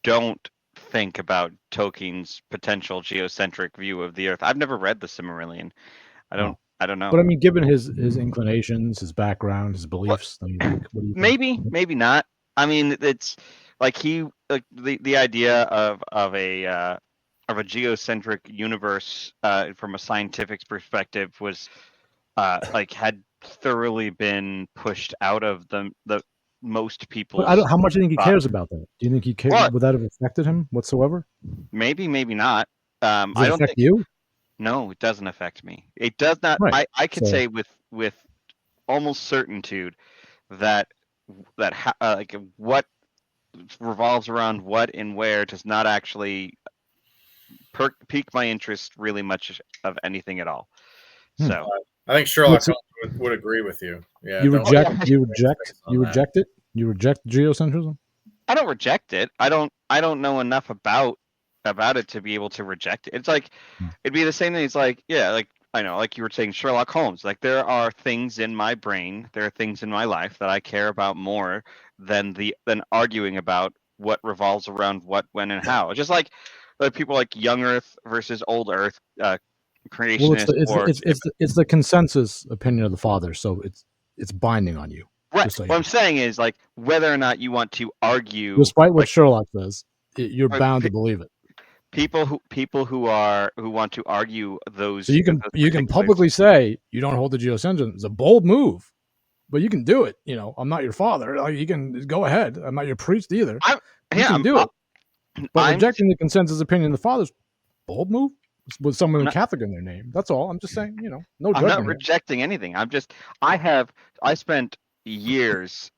don't think about Tolkien's potential geocentric view of the Earth. I've never read the Silmarillion. Oh, I don't but know. I mean, given his inclinations, his background, his What beliefs, what do you think? maybe not. I mean, it's like the idea of a geocentric universe from a scientific perspective was like had thoroughly been pushed out of the most But I people's don't. How much do you think he thought. cares about that? Do you think he Well, would that have affected him whatsoever? maybe not. Does I it don't affect think. you? No, it doesn't affect me. It does not. Right. I could So say with almost certainty that like what revolves around what and where does not actually pique my interest really much of anything at all. hmm. So I think Sherlock What's it, Holmes would agree with you. Yeah, you don't oh reject yeah, you on that. reject it? You reject geocentrism? I don't reject it. I don't know enough about it to be able to reject it. It's like Hmm. it'd be the same thing. It's like yeah, like I know, like you were saying Sherlock Holmes. Like there are things in my brain, there are things in my life that I care about more than arguing about what revolves around what, when, and how. Just like people like young Earth versus old Earth, Well, it's creationist the it's the, or it's the consensus opinion of the father, so it's binding on you. right. Just so you What I'm know. saying is like whether or not you want to argue Despite what like Sherlock says, you're or bound to believe it. people who want to argue So those you can particulars. publicly say you don't hold the geocentrism. It's a bold move, but you can do it. You know, I'm not your father. Like, you can go ahead. I'm not your priest either. I'm You yeah can do it. But I'm rejecting the consensus opinion of the father's bold move with someone I'm with not Catholic in their name. That's all. I'm just saying, you know, no I'm not judgment here. rejecting anything. I spent years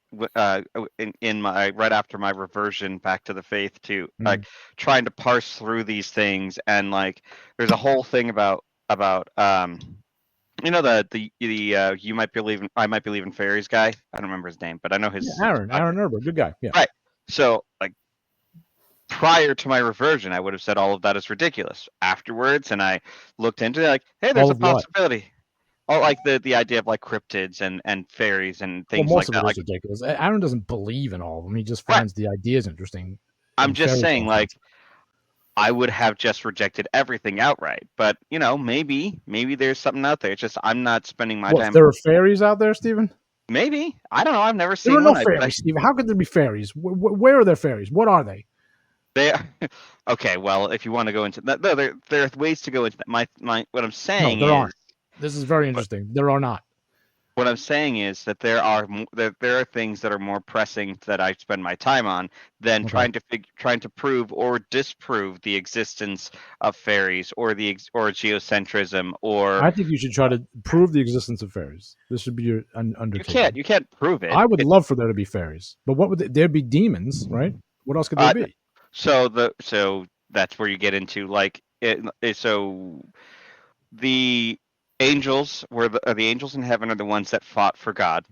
in my right after my reversion back to the faith to Mm. like trying to parse through these things and like there's a whole thing about you know the you might believe in, I might believe in fairies guy. I don't remember his name, but I know Yeah, his Aaron podcast. Erber, good guy. Yeah. Right. So like prior to my reversion, I would have said all of that is ridiculous. Afterwards, and I looked into it, like, hey, All there's a of what? possibility. Oh, like the idea of like cryptids and fairies and Well, things most like of it that. is Like, ridiculous. Aaron doesn't believe in all of them. He just right. finds the ideas interesting I'm in just fairy saying, tale sense. I would have just rejected everything outright. But maybe there's something out there. It's just I'm not spending my What, time. there are fairies out there, Stephen? Maybe, I don't know. I've never There are seen no one. I fairies, Stephen. How could there be fairies? Where are there fairies? What are they? they okay. Well, if you want to go into that, no, there are ways to go into that. My what I'm No, saying there is aren't. This is very interesting. There are not. what I'm saying is that there are things that are more pressing that I spend my time on than Okay. trying to prove or disprove the existence of fairies or or geocentrism or I think you should try to prove the existence of fairies. This should be your undertaking. you can't prove it. I would love for there to be fairies, but what would there'd be demons, right? What else could there Uh, be? so that's where you get into so the angels the angels in heaven are the ones that fought for God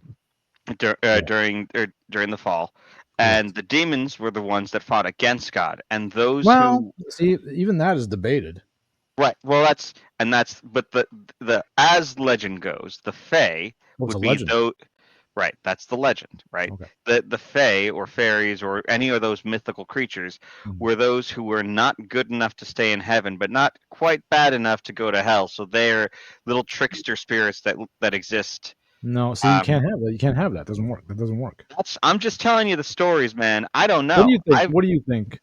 Yeah, during the fall, and correct. the demons were the ones that fought against God, and those Well, who see, even that is debated. right. Well, that's but the as legend goes, the Fae What's a would be legend? those. Right, that's the legend, right? Okay. The Fae or fairies or any of those mythical creatures Mhm. were those who were not good enough to stay in heaven, but not quite bad enough to go to hell. So they're little trickster spirits that exist. No, see, you Um, can't have that. You can't have that. Doesn't work. That doesn't work. I'm just telling you the stories, man. I don't What do know. you think? What do you think?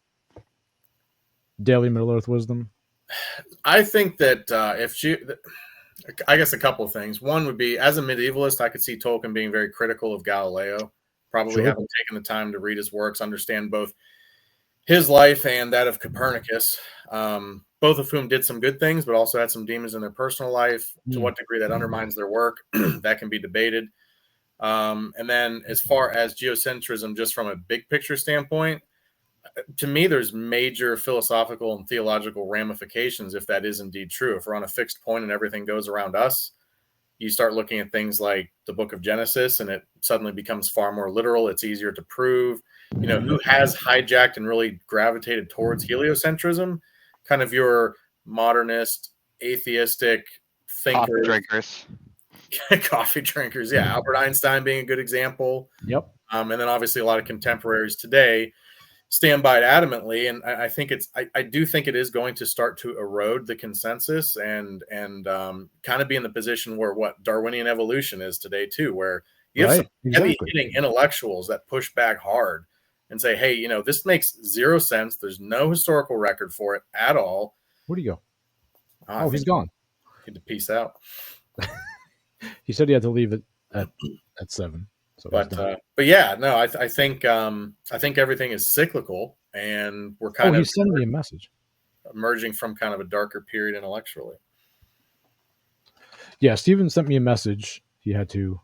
Daily Middle Earth wisdom. I think that I guess a couple of things. One would be, as a medievalist, I could see Tolkien being very critical of Galileo, probably Sure. having taken the time to read his works, understand both his life and that of Copernicus, both of whom did some good things, but also had some demons in their personal life. To Mm. what degree that undermines their work, that can be debated. And then, as far as geocentrism, just from a big picture standpoint, to me, there's major philosophical and theological ramifications if that is indeed true. If we're on a fixed point and everything goes around us, you start looking at things like the book of Genesis and it suddenly becomes far more literal. It's easier to prove. Who has hijacked and really gravitated towards heliocentrism? Kind of your modernist, atheistic Coffee thinkers, drinkers. coffee drinkers. Yeah, Albert Einstein being a good example. Yep. And then obviously a lot of contemporaries today stand by it adamantly, and I think I do think it is going to start to erode the consensus and kind of be in the position where what Darwinian evolution is today too, where you have some Right. heavy Exactly. hitting intellectuals that push back hard and say, hey, this makes zero sense. There's no historical record for it at all. Where'd he go? I Oh, he's think gone. you need to peace out. He said he had to leave it at 7, so he's done. But yeah, no, I think everything is cyclical, and we're Oh, kind of he's sending me a message. emerging from kind of a darker period intellectually. Yeah, Steven sent me a message. He had to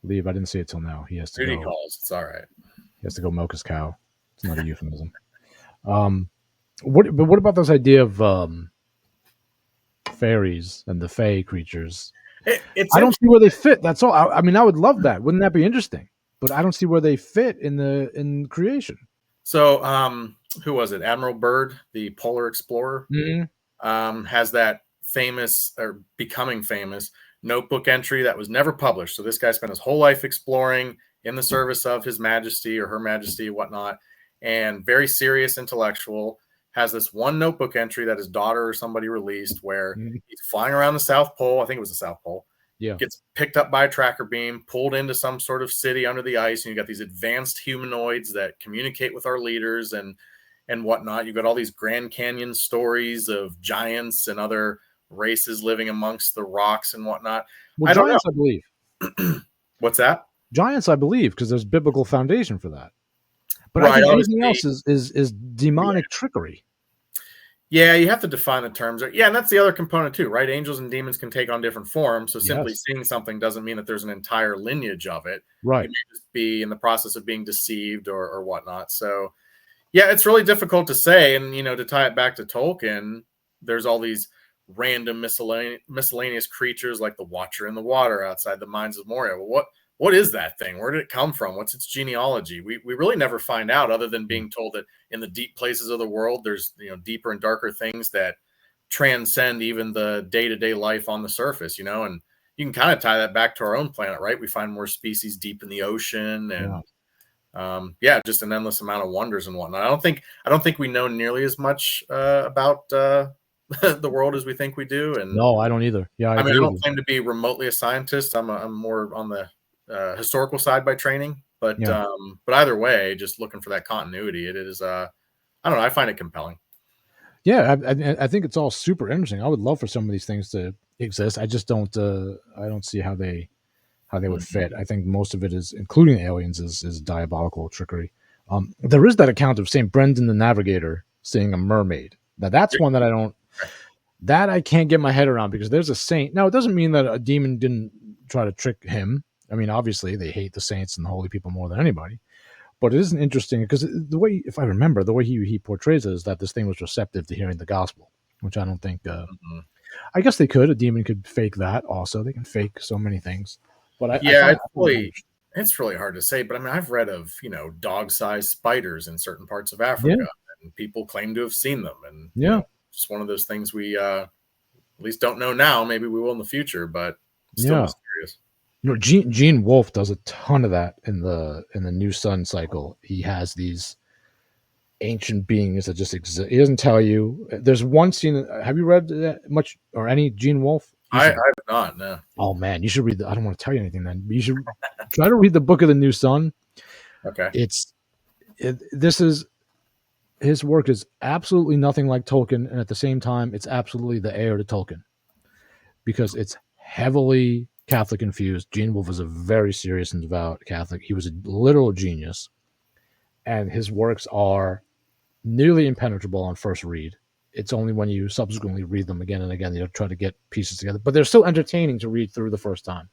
leave. I didn't see it till now. He has to Duty go. calls. It's all right. He has to go milk his cow. It's not a euphemism. What about this idea of fairies and the fae creatures? It's I don't see where they fit. That's all. I mean, I would love that. Wouldn't that be interesting? But I don't see where they fit in creation. so. Who was it? Admiral Byrd, the polar explorer, has that famous or becoming famous notebook entry that was never published. So this guy spent his whole life exploring in the service of His Majesty or Her Majesty, whatnot, and very serious intellectual. Has this one notebook entry that his daughter or somebody released where he's flying around the South Pole. I think it was the South Pole. Yeah. Gets picked up by a tracker beam, pulled into some sort of city under the ice, and you got these advanced humanoids that communicate with our leaders and whatnot. You've got all these Grand Canyon stories of giants and other races living amongst the rocks and whatnot. Well, I don't know. giants, I believe. What's that? Giants, I believe, because there's biblical foundation for that. But I Right. think anything Obviously, else is demonic trickery. yeah, you have to define the terms. Yeah, and that's the other component too, right? Angels and demons can take on different forms. So simply Yes. seeing something doesn't mean that there's an entire lineage of it. Right. You may just be in the process of being deceived or whatnot. So yeah, it's really difficult to say. And to tie it back to Tolkien, there's all these random miscellaneous creatures like the Watcher in the Water outside the Mines of Moria. Well, what is that thing? Where did it come from? What's its genealogy? We really never find out, other than being told that in the deep places of the world, there's deeper and darker things that transcend even the day-to-day life on the surface. And you can kind of tie that back to our own planet, right? We find more species deep in the ocean, and Yeah. yeah, just an endless amount of wonders and whatnot. I don't think we know nearly as much about the world as we think we do. And No, I don't either. Yeah, I I mean, agree I with don't you. claim to be remotely a scientist. I'm more on the historical side by training. Yeah. But either way, just looking for that continuity, it is. I don't know. I find it compelling. Yeah, I think it's all super interesting. I would love for some of these things to exist. I just don't. I don't see how they would Mhm. fit. I think most of it is, including aliens, is diabolical trickery. There is that account of Saint Brendan the Navigator seeing a mermaid. Now that's one that I don't. That I can't get my head around because there's a saint. Now it doesn't mean that a demon didn't try to trick him. I mean, obviously they hate the saints and the holy people more than anybody. But it isn't interesting because the way, if I remember, the way he portrays it is that this thing was receptive to hearing the gospel, which I don't think. Mhm. I guess they could. A demon could fake that. Also, they can fake so many things. But Yeah, I find that interesting. it's really hard to say. But I mean, I've read of dog-sized spiders in certain parts of Yeah, Africa, and people claim to have seen them. And yeah, it's one of those things we at least don't know now. Maybe we will in the future, but still yeah. mysterious. Gene Wolfe does a ton of that in the New Sun cycle. He has these ancient beings that just exist. He doesn't tell you. There's one scene. Have you read that much or any Gene Wolfe? You I should. have not. No. Oh man, you should read. I don't want to tell you anything. Then but you should try to read the Book of the New Sun. Okay. It's this is his work is absolutely nothing like Tolkien, and at the same time, it's absolutely the heir to Tolkien because it's heavily Catholic infused. Gene Wolfe is a very serious and devout Catholic. He was a literal genius, and his works are nearly impenetrable on first read. It's only when you subsequently read them again and again you try to get pieces together. But they're still entertaining to read through the first time.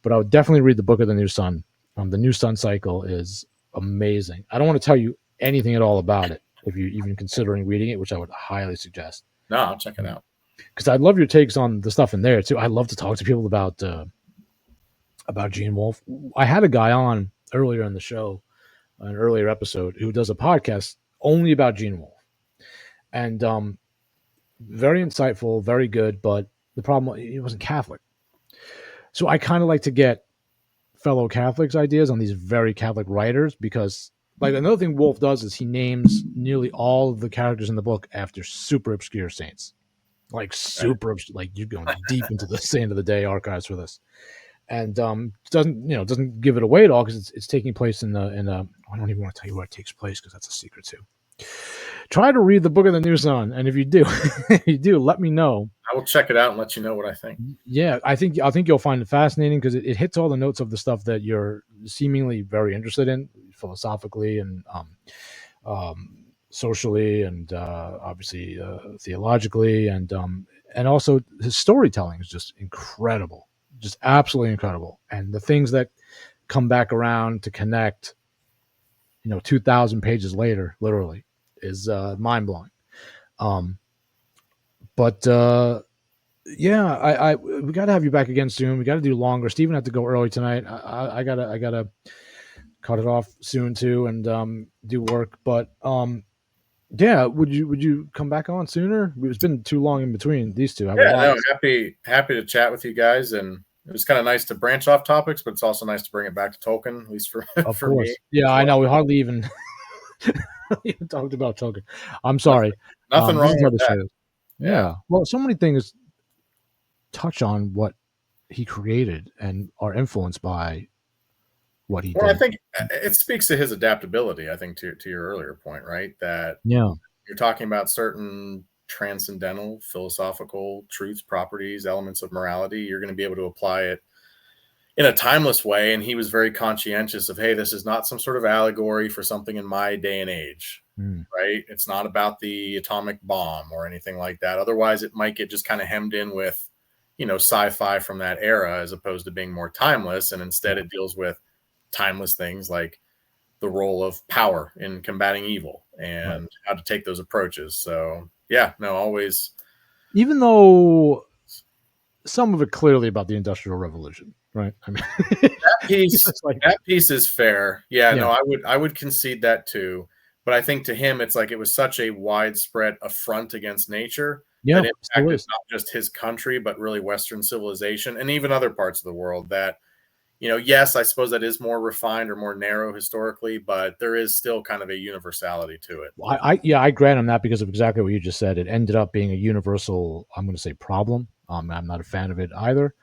But I would definitely read the Book of the New Sun. The New Sun cycle is amazing. I don't want to tell you anything at all about it if you're even considering reading it, which I would highly suggest. No, I'll check it out. Because I love your takes on the stuff in there too. I love to talk to people about Gene Wolfe. I had a guy on earlier in the show, an earlier episode, who does a podcast only about Gene Wolfe, and very insightful, very good. But the problem, he wasn't Catholic, so I kind of like to get fellow Catholics' ideas on these very Catholic writers because, like, another thing Wolfe does is he names nearly all of the characters in the book after super obscure saints, like Okay. super, like you're going deep into the Saint of the Day archives for this, and doesn't give it away at all because it's taking place in the. I don't even want to tell you where it takes place because that's a secret too. Try to read the Book of the New Sun, and if you do, if you do, let me know. I will check it out and let you know what I think. Yeah, I think you'll find it fascinating because it hits all the notes of the stuff that you're seemingly very interested in philosophically and socially and obviously theologically and also his storytelling is just incredible, just absolutely incredible, and the things that come back around to connect, 2,000 pages later, literally, is mind blowing. Um, but yeah, we got to have you back again soon. We got to do longer. Steven had to go early tonight. I gotta cut it off soon too and do work. But yeah, would you come back on sooner? It's been too long in between these two. I have a Yeah, lot. no, happy to chat with you guys, and it was kind of nice to branch off topics, but it's also nice to bring it back to Tolkien, at least for Of for me course. Yeah, as I well. know. We hardly even even talked about Tolkien. I'm Nothing, sorry. nothing This wrong is how with the that. show is. Yeah. Yeah. Well, so many things touch on what he created and are influenced by what he Well, I did. think it speaks to his adaptability. I think to your earlier point, right? That Yeah. you're talking about certain transcendental philosophical truths, properties, elements of morality. You're going to be able to apply it in a timeless way. And he was very conscientious of, hey, this is not some sort of allegory for something in my day and age, Mm. right? It's not about the atomic bomb or anything like that. Otherwise, it might get just kind of hemmed in with, sci-fi from that era as opposed to being more timeless. And instead, it deals with timeless things like the role of power in combating evil Right. and how to take those approaches. So, yeah, no, always. Even though some of it clearly about the Industrial Revolution, right? I mean, Piece it's like, that piece is fair. Yeah, yeah, no, I would concede that too. But I think to him, it's like it was such a widespread affront against nature yeah, that still impacted is. not just his country, but really Western civilization and even other parts of the world that yes, I suppose that is more refined or more narrow historically, but there is still kind of a universality to it. I grant him that because of exactly what you just said. It ended up being a universal, I'm going to say, problem. I'm not a fan of it either.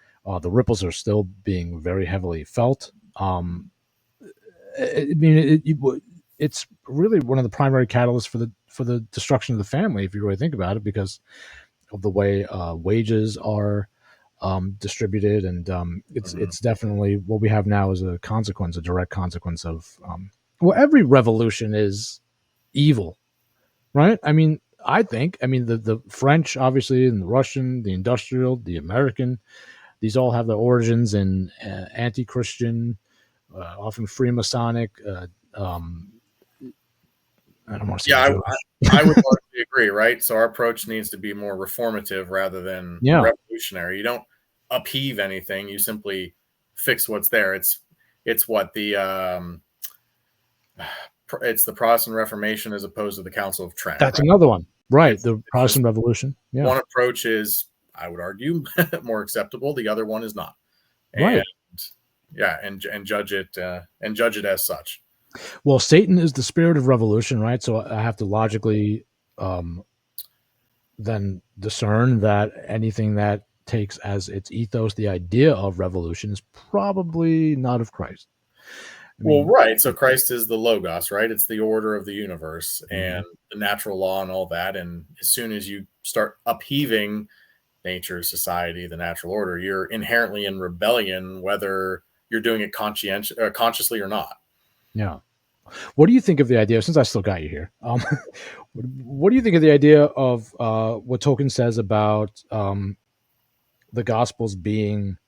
The ripples are still being very heavily felt. I mean, it's really one of the primary catalysts for the destruction of the family, if you really think about it, because of the way wages are distributed, and it's definitely what we have now is a consequence, a direct consequence of well, every revolution is evil, right? I mean, the French, obviously, and the Russian, the industrial, the American, these all have their origins in anti-Christian, often Freemasonic. Um, I don't want to say Yeah, Jewish. I would largely agree, right? So our approach needs to be more reformative rather than Yeah, revolutionary. You don't upheave anything; you simply fix what's there. It's what it's the Protestant Reformation as opposed to the Council of Trent, that's right? another one, right? It's The it's just Protestant Revolution. Yeah, one approach is, I would argue, more acceptable. The other one is not, and right. yeah, and judge it as such. Well, Satan is the spirit of revolution, right? So I have to logically um, then discern that anything that takes as its ethos the idea of revolution is probably not of Christ. I Well, mean, right. So Christ is the logos, right? It's the order of the universe and mhm. the natural law and all that. And as soon as you start upheaving nature, society, the natural order, you're inherently in rebellion, whether you're doing it consciously or not. Yeah. What do you think of the idea? Since I still got you here, what do you think of the idea of what Tolkien says about the Gospels being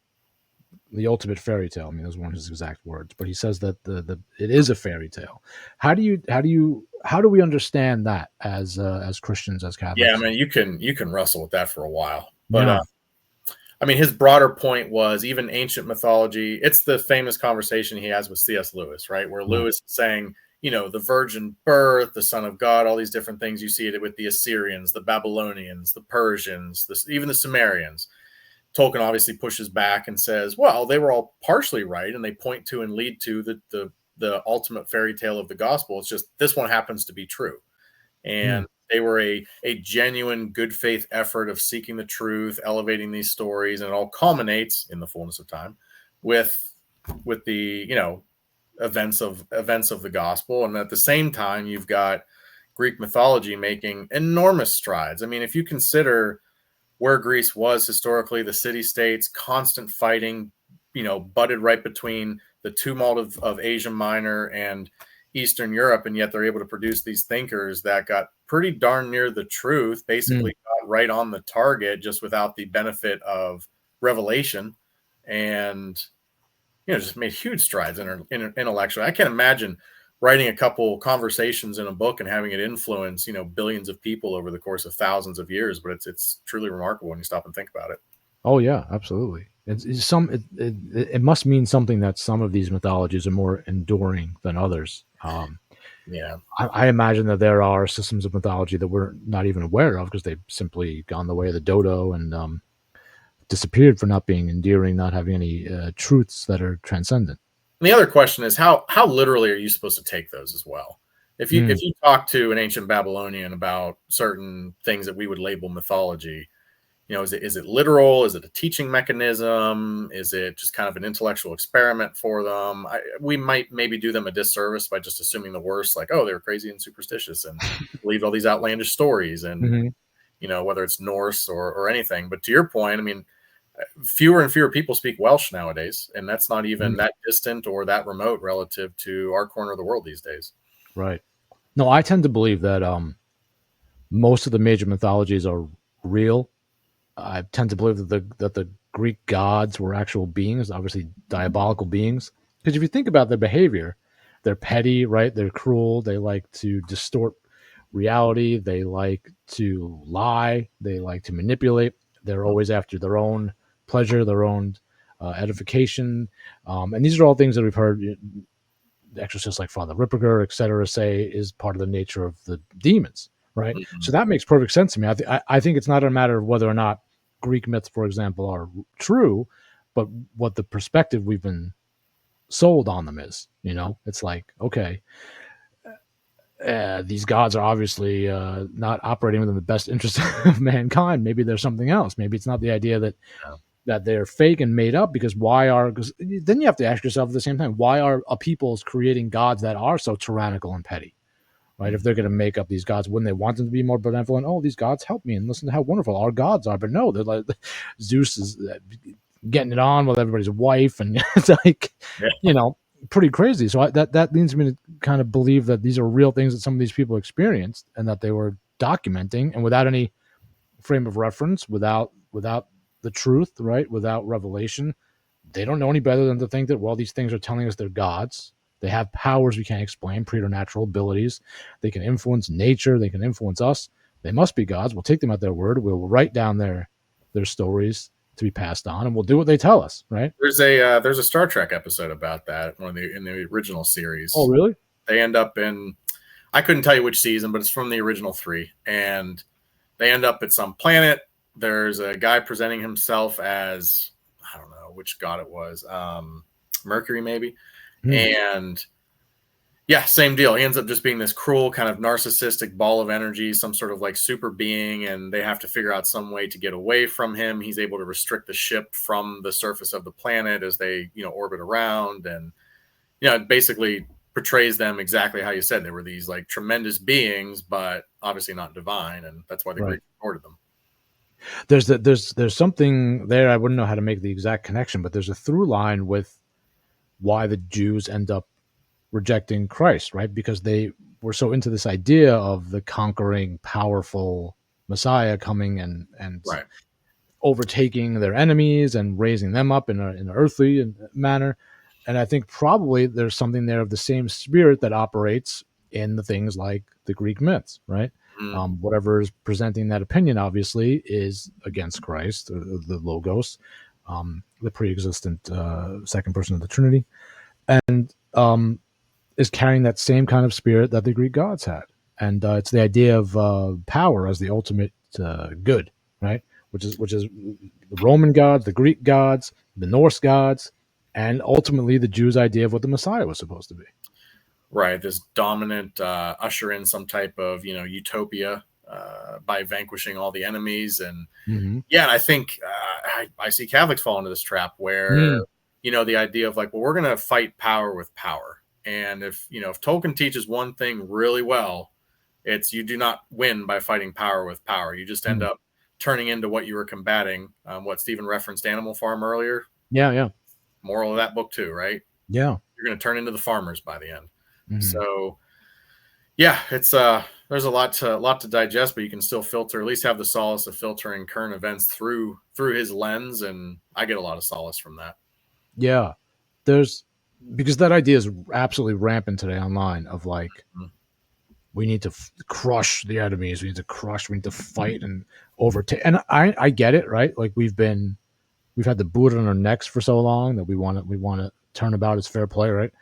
the ultimate fairy tale? I mean, those weren't his exact words, but he says that the it is a fairy tale. How do we understand that as Christians, as Yeah, I Catholics? mean, you can wrestle with that for a while, but Yeah. I mean, his broader point was even ancient mythology. It's the famous conversation he has with C.S. Lewis, right? Where Right. Lewis is saying, the virgin birth, the Son of God, all these different things. You see it with the Assyrians, the Babylonians, the Persians, even the Sumerians. Tolkien obviously pushes back and says, well, they were all partially right, and they point to and lead to the ultimate fairy tale of the gospel. It's just this one happens to be true. Hmm. And they were a genuine good faith effort of seeking the truth, elevating these stories, and it all culminates in the fullness of time with the events of the gospel. And at the same time, you've got Greek mythology making enormous strides. I mean, if you consider where Greece was historically, the city states, constant fighting, butted right between the tumult of Asia Minor and Eastern Europe, and yet they're able to produce these thinkers that got pretty darn near the truth, Hmm. basically got right on the target, just without the benefit of revelation, and just made huge strides intellectually. I can't imagine writing a couple conversations in a book and having it influence billions of people over the course of thousands of years, but it's truly remarkable when you stop and think about it. Oh yeah, absolutely. It must mean something that some of these mythologies are more enduring than others. Yeah. I imagine that there are systems of mythology that we're not even aware of because they've simply gone the way of the dodo and disappeared for not being endearing, not having any truths that are transcendent. And the other question is how literally are you supposed to take those as well? If you Mm, if you talk to an ancient Babylonian about certain things that we would label mythology, is it literal? Is it a teaching mechanism? Is it just kind of an intellectual experiment for them? We might maybe do them a disservice by just assuming the worst, like, oh, they were crazy and superstitious and believed all these outlandish stories, and mhm. whether it's Norse or anything. But to your point, I mean, fewer and fewer people speak Welsh nowadays, and that's not even Mm, that distant or that remote relative to our corner of the world these days. right. No, I tend to believe that most of the major mythologies are real. I tend to believe that the Greek gods were actual beings, obviously diabolical beings. Because if you think about their behavior, they're petty, right? They're cruel. They like to distort reality. They like to lie. They like to manipulate. They're always after their own pleasure, their own edification. And these are all things that we've heard exorcists like Father Ripperger, etc., say is part of the nature of the demons, right? Mhm. So that makes perfect sense to me. I think it's not a matter of whether or not Greek myths, for example, are true, but what the perspective we've been sold on them is. It's like, okay, these gods are obviously not operating within the best interest of mankind. Maybe there's something else. Maybe it's not the idea that they're fake and made up. Because then you have to ask yourself at the same time, why are peoples creating gods that are so tyrannical and petty? Right? If they're going to make up these gods, wouldn't they want them to be more benevolent? Oh, these gods help me, and listen to how wonderful our gods are. But no, they're like Zeus is getting it on with everybody's wife, and it's like, pretty crazy. So that leads me to kind of believe that these are real things that some of these people experienced, and that they were documenting, and without any frame of reference, without the truth, right? Without revelation, they don't know any better than to think that, well, these things are telling us they're gods. They have powers we can't explain, preternatural abilities. They can influence nature. They can influence us. They must be gods. We'll take them at their word. We'll write down their stories to be passed on, and we'll do what they tell us. Right? There's a Star Trek episode about that. In the original series. Oh, really? They end up in, I couldn't tell you which season, but it's from the original 3, and they end up at some planet. There's a guy presenting himself as, I don't know which god it was, Mercury maybe. And yeah, same deal. He ends up just being this cruel kind of narcissistic ball of energy, some sort of like super being, and they have to figure out some way to get away from him. He's able to restrict the ship from the surface of the planet as they, orbit around, and it basically portrays them exactly how you said. They were these like tremendous beings, but obviously not divine, and that's why the Greeks ignored them. There's something there. I wouldn't know how to make the exact connection, but there's a through line with why the Jews end up rejecting Christ, right? Because they were so into this idea of the conquering, powerful Messiah coming and overtaking their enemies and raising them up in an earthly manner. And I think probably there's something there of the same spirit that operates in the things like the Greek myths, right? Whatever is presenting that opinion, obviously, is against Christ, the Logos, the pre-existent second person of the Trinity, and is carrying that same kind of spirit that the Greek gods had. And it's the idea of power as the ultimate good, right? Which is the Roman gods, the Greek gods, the Norse gods, and ultimately the Jews' idea of what the Messiah was supposed to be. Right, this dominant usher in some type of utopia by vanquishing all the enemies, and and I think I see Catholics fall into this trap where the idea of like, well, we're going to fight power with power, and if Tolkien teaches one thing really well, it's you do not win by fighting power with power. You just end up turning into what you were combating. What Stephen referenced Animal Farm earlier. Yeah. Moral of that book too, right? Yeah, you're going to turn into the farmers by the end. So, yeah, it's there's a lot to digest, but you can still filter, at least have the solace of filtering current events through his lens, and I get a lot of solace from that. Yeah, because that idea is absolutely rampant today online of like, we need to crush the enemies, we need to fight and overtake. And I get it, right? Like we've had the boot on our necks for so long that we want to turn about as fair play, right?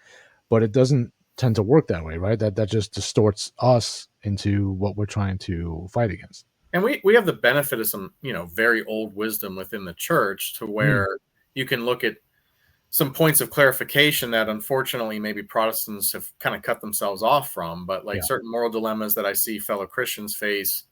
But it doesn't tend to work that way, right? That just distorts us into what we're trying to fight against. And we have the benefit of some very old wisdom within the church to where you can look at some points of clarification that unfortunately maybe Protestants have kind of cut themselves off from, but like certain moral dilemmas that I see fellow Christians face,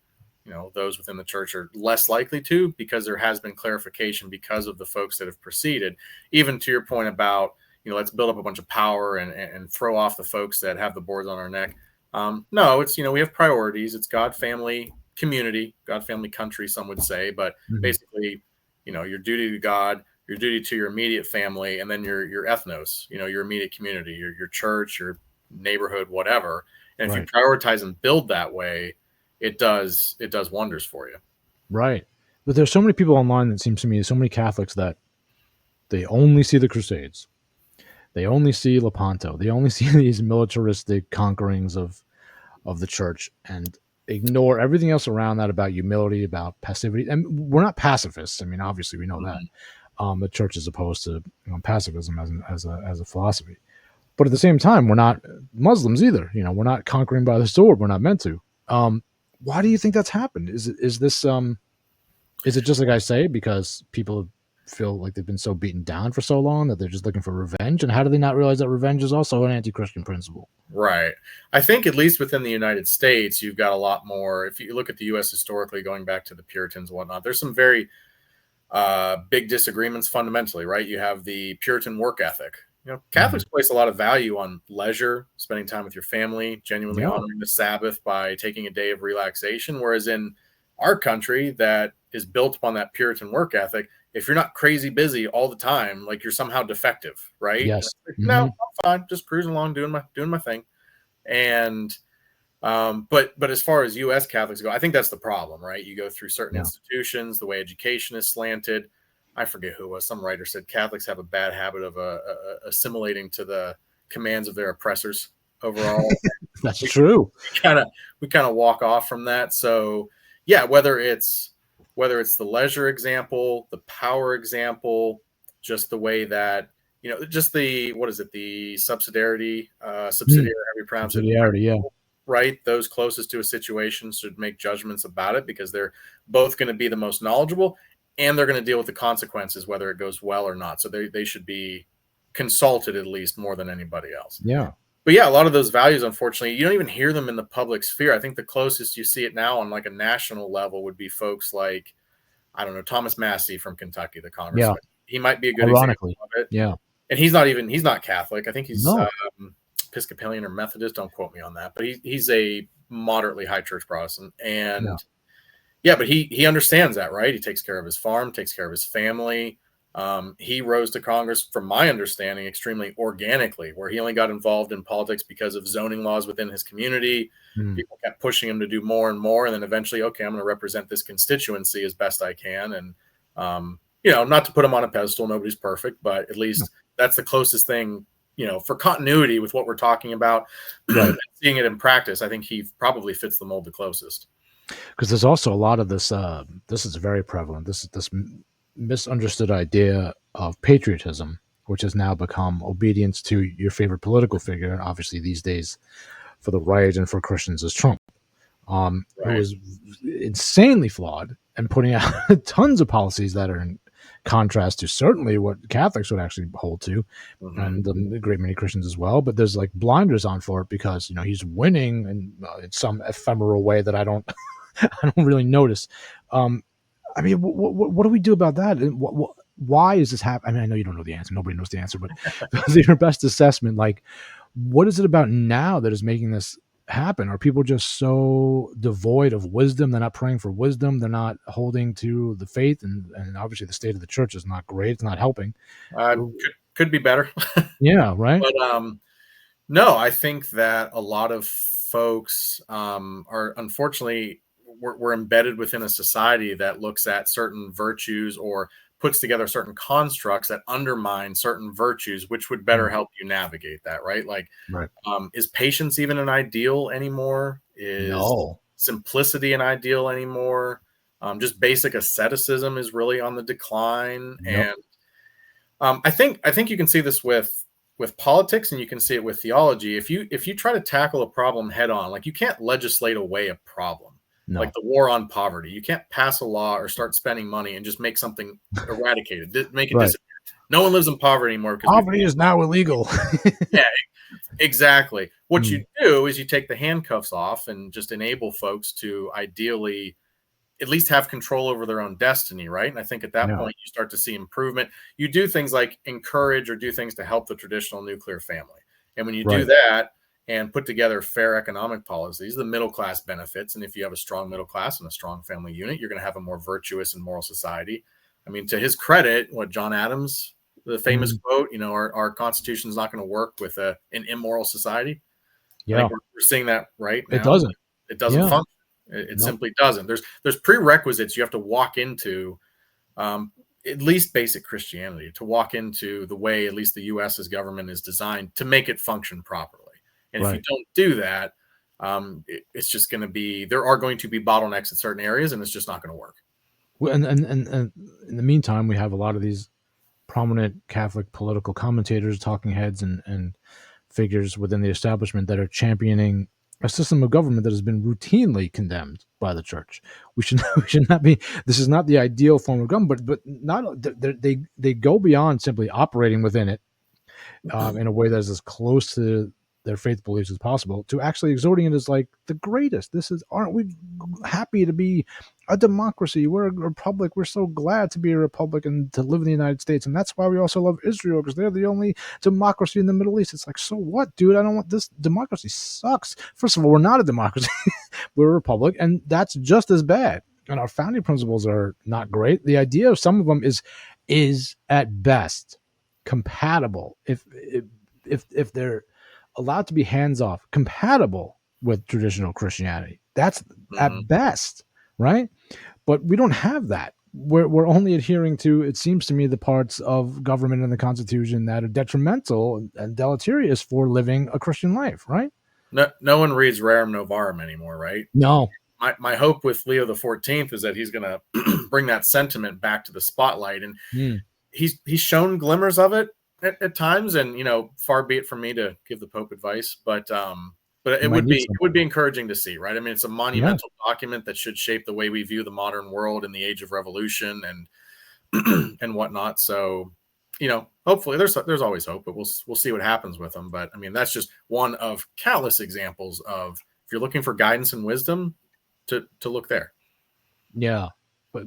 those within the church are less likely to, because there has been clarification because of the folks that have preceded. Even to your point about let's build up a bunch of power and throw off the folks that have the boards on our neck. No, it's, we have priorities. It's God, family, community, God, family, country, some would say, but basically, your duty to God, your duty to your immediate family, and then your ethnos, your immediate community, your church, your neighborhood, whatever. And if you prioritize and build that way, it does wonders for you. Right. But there's so many people online, that seems to me, so many Catholics, that they only see the Crusades. They only see Lepanto. They only see these militaristic conquerings of the church, and ignore everything else around that about humility, about passivity. And we're not pacifists. I mean, obviously we know that. The church is opposed to pacifism as a philosophy. But at the same time, we're not Muslims either. We're not conquering by the sword. We're not meant to. Why do you think that's happened? Is it just like I say, because people feel like they've been so beaten down for so long that they're just looking for revenge? And how do they not realize that revenge is also an anti-Christian principle? Right. I think at least within the United States, you've got a lot more. If you look at the U.S. historically, going back to the Puritans and whatnot, there's some very big disagreements fundamentally, right? You have the Puritan work ethic. Catholics place a lot of value on leisure, spending time with your family, genuinely Yeah. honoring the Sabbath by taking a day of relaxation. Whereas in our country, that is built upon that Puritan work ethic, if you're not crazy busy all the time, like you're somehow defective, right? Yes. No, I'm fine, just cruising along, doing my thing. And but as far as U.S. Catholics go, I think that's the problem, right? You go through certain Yeah. institutions, the way education is slanted. I forget who it was. Some writer said Catholics have a bad habit of assimilating to the commands of their oppressors overall. That's true. We kind of walk off from that. So yeah, whether it's the leisure example, the power example, just the way that just the what is it, the subsidiarity, subsidiary, how you pronounce it, Subsidiarity, yeah. right? Those closest to a situation should make judgments about it because they're both going to be the most knowledgeable and they're going to deal with the consequences, whether it goes well or not. So they should be consulted at least more than anybody else. Yeah. But yeah, a lot of those values, unfortunately, you don't even hear them in the public sphere. I think the closest you see it now on like a national level would be folks like, I don't know, Thomas Massey from Kentucky, the congressman. Yeah. He might be a good Ironically. example of it. Yeah. And he's not Catholic. I think he's Episcopalian or Methodist. Don't quote me on that. But he's a moderately high church Protestant. And but he understands that, right? He takes care of his farm, takes care of his family. He rose to Congress, from my understanding, extremely organically, where he only got involved in politics because of zoning laws within his community. People kept pushing him to do more and more. And then eventually, okay, I'm going to represent this constituency as best I can. And, not to put him on a pedestal, nobody's perfect, but at least that's the closest thing, for continuity with what we're talking about. Right. Seeing it in practice, I think he probably fits the mold the closest. Because there's also a lot of this, this is very prevalent, this misunderstood idea of patriotism, which has now become obedience to your favorite political figure. And obviously these days for the right and for Christians is Trump, who is insanely flawed and putting out tons of policies that are in contrast to certainly what Catholics would actually hold to, and a great many Christians as well. But there's like blinders on for it because he's winning in some ephemeral way that I don't I don't really notice. I mean, what do we do about that? Why is this happening? I mean, I know you don't know the answer. Nobody knows the answer, but your best assessment, like, what is it about now that is making this happen? Are people just so devoid of wisdom? They're not praying for wisdom. They're not holding to the faith. And obviously the state of the church is not great. It's not helping. Could be better. Yeah. Right. But no, I think that a lot of folks are unfortunately we're embedded within a society that looks at certain virtues or puts together certain constructs that undermine certain virtues, which would better help you navigate that, right? Like, is patience even an ideal anymore? Is simplicity an ideal anymore? Just basic asceticism is really on the decline. And I think you can see this with politics, and you can see it with theology. If you try to tackle a problem head on, like, you can't legislate away a problem. Like the war on poverty. You can't pass a law or start spending money and just make something eradicated, make it disappear. No one lives in poverty anymore. Poverty is now illegal. Yeah, exactly. What you do is you take the handcuffs off and just enable folks to ideally at least have control over their own destiny, right? And I think at that point you start to see improvement. You do things like encourage or do things to help the traditional nuclear family. And when you do that, and put together fair economic policies, the middle class benefits. And if you have a strong middle class and a strong family unit, you're going to have a more virtuous and moral society. I mean, to his credit, what John Adams, the famous quote, our Constitution is not going to work with an immoral society. I think we're seeing that right now. It doesn't function. It simply doesn't. There's prerequisites you have to walk into, at least basic Christianity, to walk into the way at least the U.S.'s government is designed to make it function properly. And if you don't do that, it's just going to be, there are going to be bottlenecks in certain areas, and it's just not going to work. Well, and in the meantime, we have a lot of these prominent Catholic political commentators, talking heads, and figures within the establishment that are championing a system of government that has been routinely condemned by the church. We should we should not be. This is not the ideal form of government, but not they go beyond simply operating within it in a way that is as close to their faith beliefs as possible, to actually exhorting it as like the greatest. This is, aren't we happy to be a democracy? We're a republic. We're so glad to be a republic and to live in the United States. And that's why we also love Israel, because they're the only democracy in the Middle East. It's like, so what, dude? I don't want this. Democracy sucks. First of all, we're not a democracy. We're a republic, and that's just as bad. And our founding principles are not great. The idea of some of them is at best compatible, if they're allowed to be hands off, compatible with traditional Christianity. That's at best, right? But we don't have that. We're only adhering to, it seems to me, the parts of government and the Constitution that are detrimental and deleterious for living a Christian life, right? No one reads Rerum Novarum anymore, right? No. My hope with Leo the 14th is that he's going to bring that sentiment back to the spotlight, and he's shown glimmers of it at times, and far be it from me to give the Pope advice, but it would be encouraging to see, right? I mean, it's a monumental document that should shape the way we view the modern world in the age of revolution and whatnot. So, hopefully there's always hope, but we'll see what happens with them. But I mean, that's just one of countless examples of, if you're looking for guidance and wisdom, to look there. Yeah, but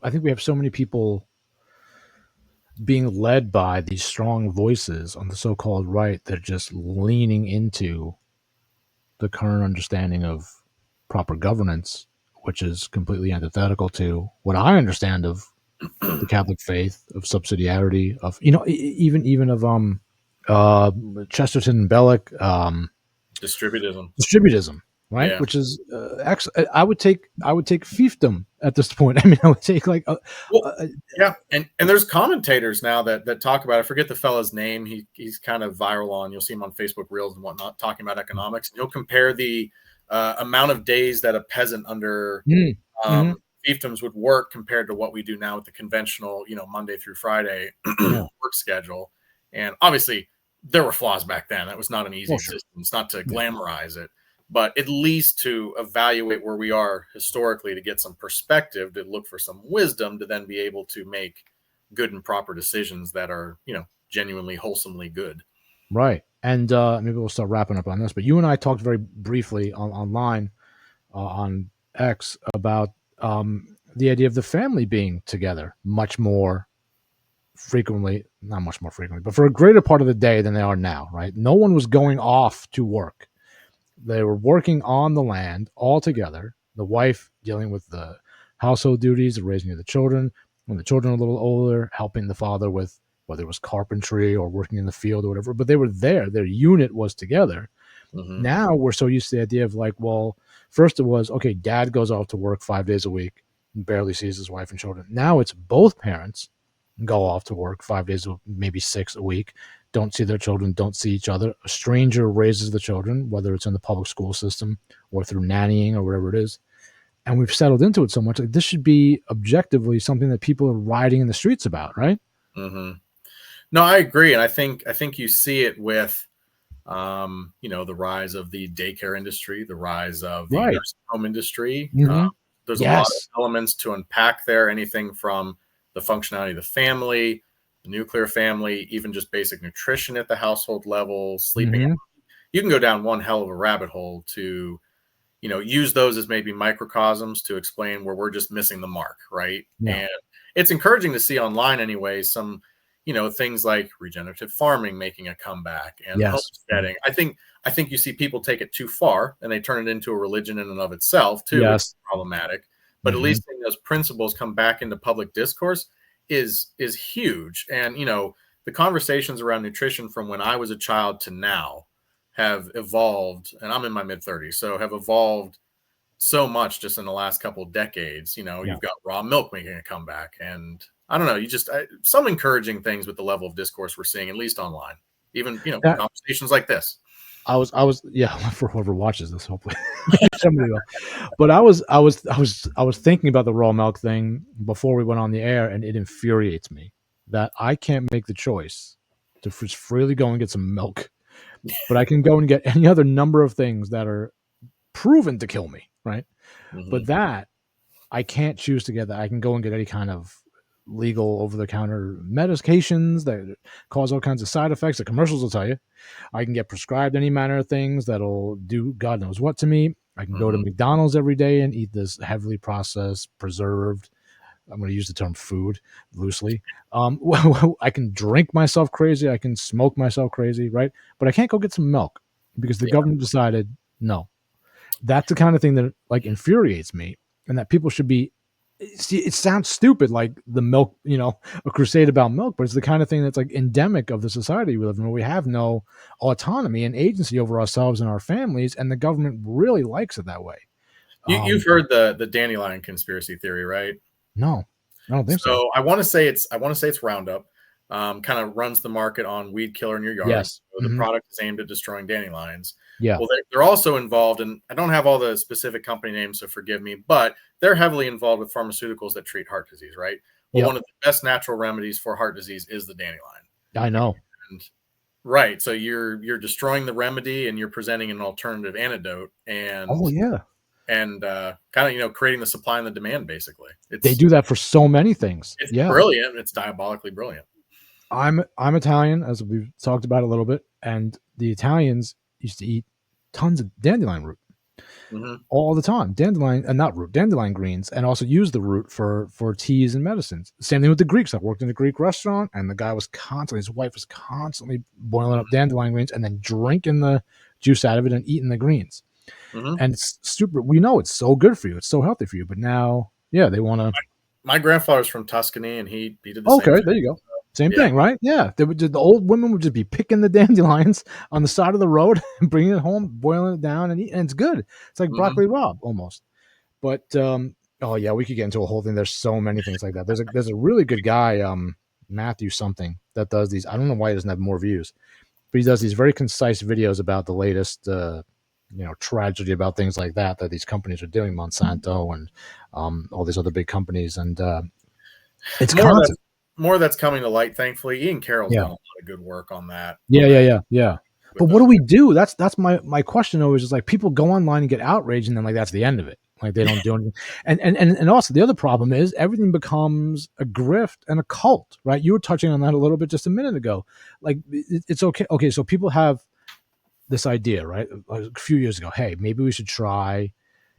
I think we have so many people being led by these strong voices on the so-called right that are just leaning into the current understanding of proper governance, which is completely antithetical to what I understand of the Catholic faith, of subsidiarity, of even of Chesterton and Belloc, distributism, right? Yeah. Which is I would take fiefdom at this point. I mean, I would take yeah, and there's commentators now that talk about, I forget the fella's name. He's kind of viral on, you'll see him on Facebook Reels and whatnot, talking about economics. And he'll compare the amount of days that a peasant under fiefdoms would work compared to what we do now with the conventional, Monday through Friday work schedule. And obviously there were flaws back then. That was not an easy system. It's not to glamorize it, but at least to evaluate where we are historically, to get some perspective, to look for some wisdom, to then be able to make good and proper decisions that are, genuinely wholesomely good. Right. And maybe we'll start wrapping up on this, but you and I talked very briefly online on X about the idea of the family being together much more frequently, not much more frequently, but for a greater part of the day than they are now, right? No one was going off to work. They were working on the land all together. The wife dealing with the household duties, the raising of the children. When the children were a little older, helping the father with whether it was carpentry or working in the field or whatever. But they were there. Their unit was together. Now we're so used to the idea of like, well, first it was, okay, dad goes off to work 5 days a week and barely sees his wife and children. Now it's both parents go off to work 5 days, maybe 6 a week, don't see their children, don't see each other. A stranger raises the children, whether it's in the public school system or through nannying or whatever it is. And we've settled into it so much. Like, this should be objectively something that people are rioting in the streets about, right? No, I agree. And I think you see it with, the rise of the daycare industry, the rise of the nursing home industry. There's a lot of elements to unpack there, anything from the functionality of the family, the nuclear family, even just basic nutrition at the household level, sleeping. You can go down one hell of a rabbit hole to, use those as maybe microcosms to explain where we're just missing the mark, right? And it's encouraging to see online anyway, some, things like regenerative farming making a comeback and homesteading. I think you see people take it too far and they turn it into a religion in and of itself too, which is problematic. But at least seeing those principles come back into public discourse is huge. And, the conversations around nutrition from when I was a child to now have evolved, and I'm in my mid-30s, so have evolved so much just in the last couple of decades. You've got raw milk making a comeback, and I don't know, some encouraging things with the level of discourse we're seeing, at least online, even, conversations like this. I was for whoever watches this, hopefully somebody will. But I was thinking about the raw milk thing before we went on the air, and it infuriates me that I can't make the choice to just freely go and get some milk, but I can go and get any other number of things that are proven to kill me, right? Mhm. But that I can't choose to get that. I can go and get any kind of legal over-the-counter medications that cause all kinds of side effects. The commercials will tell you. I can get prescribed any manner of things that'll do God knows what to me. I can go to Mhm. McDonald's every day and eat this heavily processed, preserved. I'm going to use the term food loosely. I can drink myself crazy. I can smoke myself crazy, right? But I can't go get some milk because the Yeah. government decided no. That's the kind of thing that like infuriates me, and that people should be. See, it sounds stupid, like the milk, a crusade about milk, but it's the kind of thing that's like endemic of the society we live in, where we have no autonomy and agency over ourselves and our families, and the government really likes it that way. You've heard the dandelion conspiracy theory, right? No, I don't think so. So I want to say it's Roundup. Kind of runs the market on weed killer in your yard. Yes. So the product is aimed at destroying dandelions. Yeah. Well, they're also involved in. I don't have all the specific company names, so forgive me, but they're heavily involved with pharmaceuticals that treat heart disease. Right. Well, Yep. one of the best natural remedies for heart disease is the dandelion. I know. And right, so you're destroying the remedy and you're presenting an alternative antidote, and Oh yeah. kind of creating the supply and the demand. Basically, They it's do that for so many things. it's Yeah. brilliant. It's diabolically brilliant. I'm Italian, as we've talked about a little bit, and the Italians used to eat tons of dandelion root Hmm. all the time. Dandelion, not root, dandelion greens, and also use the root for teas and medicines. Same thing with the Greeks. I worked in a Greek restaurant, and the guy was constantly, his wife was constantly boiling up dandelion greens and then drinking the juice out of it and eating the greens. Hmm. And it's super. We know it's so good for you. It's so healthy for you. But now, yeah, they want to. My grandfather's from Tuscany, and he did the same Okay, thing. there you go. Same Yeah. thing, right? Yeah, they would. The old women would just be picking the dandelions on the side of the road and bringing it home, boiling it down, and eating. And it's good. It's like Hmm. broccoli rabe almost. But oh yeah, we could get into a whole thing. There's so many things like that. There's a really good guy, Matthew something, that does these. I don't know why he doesn't have more views, but he does these very concise videos about the latest, tragedy about things like that these companies are doing, Monsanto and all these other big companies, and it's More that's constant. more that's coming to light. Thankfully, Ian Carroll's Yeah, done a lot of good work on that. yeah. But With what do we do? That's my question always is like people go online and get outraged, and then like that's the end of it. Like they don't do anything. And also the other problem is everything becomes a grift and a cult, right? You were touching on that a little bit just a minute ago. Like it's okay. Okay, so people have this idea, right? A few years ago, hey, maybe we should try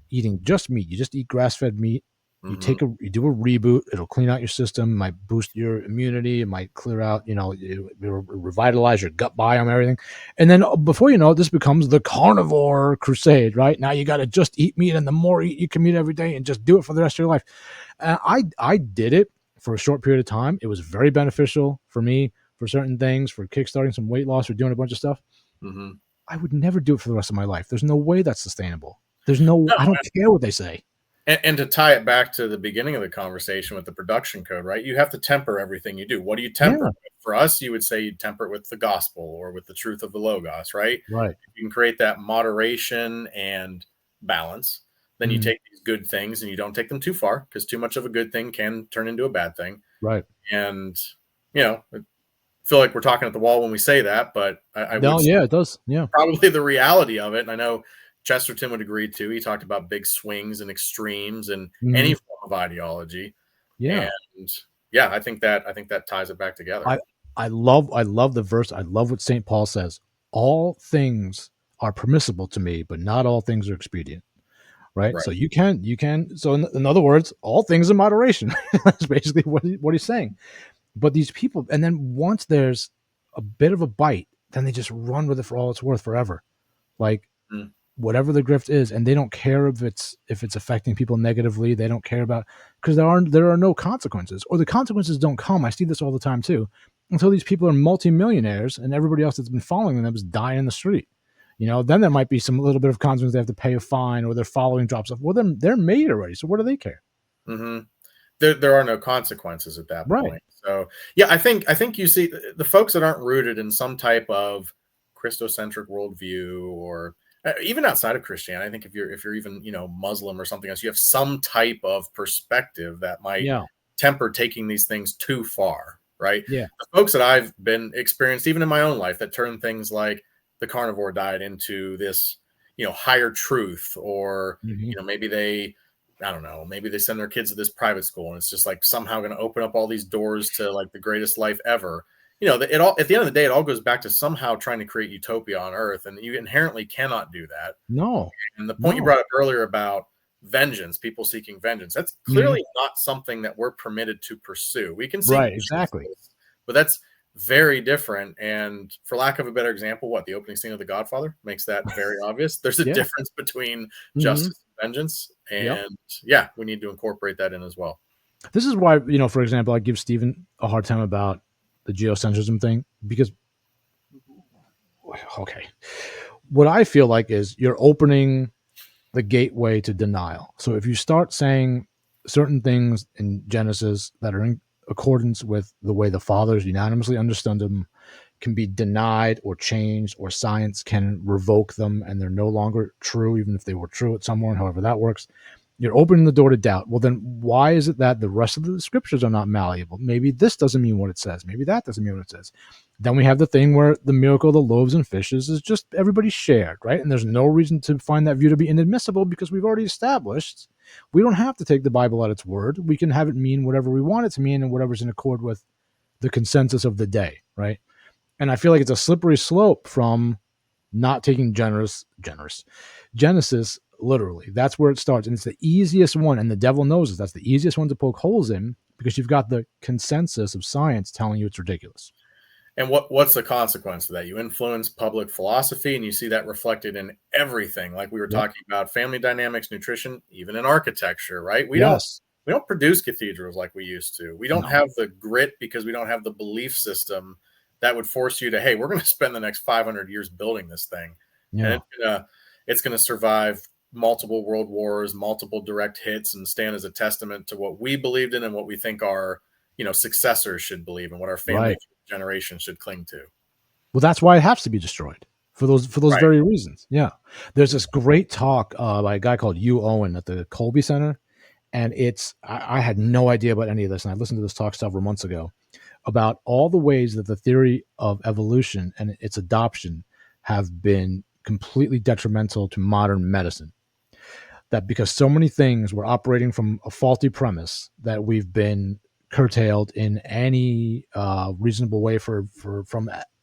eating just meat. You just eat grass-fed meat. hmm You do a reboot. It'll clean out your system. Might boost your immunity. It might clear out. It'll revitalize your gut biome, everything. And then before you know it, this becomes the carnivore crusade. Right now, you got to just eat meat, and the more you can eat every day, and just do it for the rest of your life. I did it for a short period of time. It was very beneficial for me for certain things, for kickstarting some weight loss, for doing a bunch of stuff. hmm I would never do it for the rest of my life. There's no way that's sustainable. There's no, No, I don't care what they say. and to tie it back to the beginning of the conversation with the production code, right? You have to temper everything you do. What do you temper Yeah, with? For us, you would say you temper it with the gospel or with the truth of the logos, right? right. You can create that moderation and balance. Then you Mhm. take these good things and you don't take them too far because too much of a good thing can turn into a bad thing. Right. And I feel like we're talking at the wall when we say that, but I would No, say yeah, it does. Yeah. probably the reality of it. And I know Chesterton would agree too. He talked about big swings and extremes and any Mhm. form of ideology. Yeah. And yeah, I think that ties it back together. I I love the verse. I love what St. Paul says. All things are permissible to me, but not all things are expedient. Right. Right. So you can. So in other words, all things in moderation. That's basically what he's saying. But these people, and then once there's a bit of a bite, then they just run with it for all it's worth forever. Like Mm. whatever the grift is, and they don't care if it's affecting people negatively. They don't care about, because there are no consequences, or the consequences don't come. I see this all the time too, until these people are multimillionaires and everybody else that's been following them is dying in the street. Then there might be some little bit of consequence. They have to pay a fine, or their following drops off. Well, then they're made already, so what do they care? Hmm. There are no consequences at that Right. point. So yeah, I think you see the folks that aren't rooted in some type of Christocentric worldview or even outside of Christianity. I think if you're even Muslim or something else, you have some type of perspective that might Yeah. temper taking these things too far, right? Yeah. The folks that I've been experienced even in my own life that turn things like the carnivore diet into this higher truth, or Mhm. maybe they, I don't know, maybe they send their kids to this private school and it's just like somehow going to open up all these doors to like the greatest life ever. It all, at the end of the day, it all goes back to somehow trying to create utopia on earth, and you inherently cannot do that. No. And the point you No. brought up earlier about vengeance, people seeking vengeance, that's Mhm. clearly not something that we're permitted to pursue. We can seek Right, exactly. justice, but that's very different. And for lack of a better example, the opening scene of The Godfather makes that very obvious. There's a Yeah. difference between Mhm. justice and vengeance. Yep. And yeah, we need to incorporate that in as well. This is why, for example, I give Steven a hard time about the geocentrism thing because, okay, what I feel like is you're opening the gateway to denial. So if you start saying certain things in Genesis that are in accordance with the way the fathers unanimously understood them can be denied or changed, or science can revoke them and they're no longer true, even if they were true at some point, however that works. You're opening the door to doubt. Well, then why is it that the rest of the scriptures are not malleable? Maybe this doesn't mean what it says. Maybe that doesn't mean what it says. Then we have the thing where the miracle of the loaves and fishes is just everybody shared, right? And there's no reason to find that view to be inadmissible because we've already established we don't have to take the Bible at its word. We can have it mean whatever we want it to mean and whatever's in accord with the consensus of the day, right? And I feel like it's a slippery slope from not taking Genesis literally. That's where it starts. And it's the easiest one. And the devil knows this. That's the easiest one to poke holes in because you've got the consensus of science telling you it's ridiculous. And what's the consequence of that? You influence public philosophy, and you see that reflected in everything. Like we were Yep. talking about family dynamics, nutrition, even in architecture, right? Yes. We don't produce cathedrals like we used to. We don't No. have the grit because we don't have the belief system that would force you to, hey, we're going to spend the next 500 years building this thing, and Yeah. it's gonna survive multiple world wars, multiple direct hits, and stand as a testament to what we believed in and what we think our successors should believe and what our family Right. generation should cling to. Well, that's why it has to be destroyed for those Right. very reasons. Yeah. There's this great talk by a guy called Hugh Owen at the Colby Center. And I had no idea about any of this. And I listened to this talk several months ago about all the ways that the theory of evolution and its adoption have been completely detrimental to modern medicine. That because so many things were operating from a faulty premise that we've been curtailed in any reasonable way from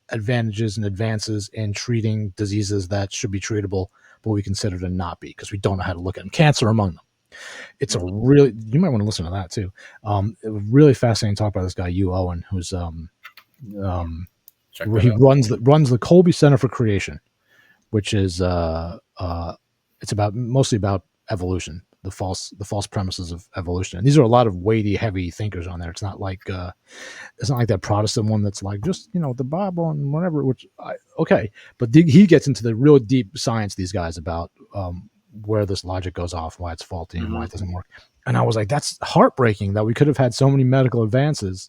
advantages and advances in treating diseases that should be treatable, but we consider to not be because we don't know how to look at them. Cancer among them. It's a Mhm. really, you might want to listen to that too. A really fascinating talk by this guy Hugh Owen, who's Check that he out. runs the Colby Center for Creation, which is it's about mostly about evolution, the false premises of evolution. And these are a lot of weighty, heavy thinkers on there. It's not like that Protestant one that's like just the Bible and whatever. Okay, but he gets into the real deep science. These guys about where this logic goes off, why it's faulty, and why Mhm. it doesn't work. And I was like, that's heartbreaking that we could have had so many medical advances,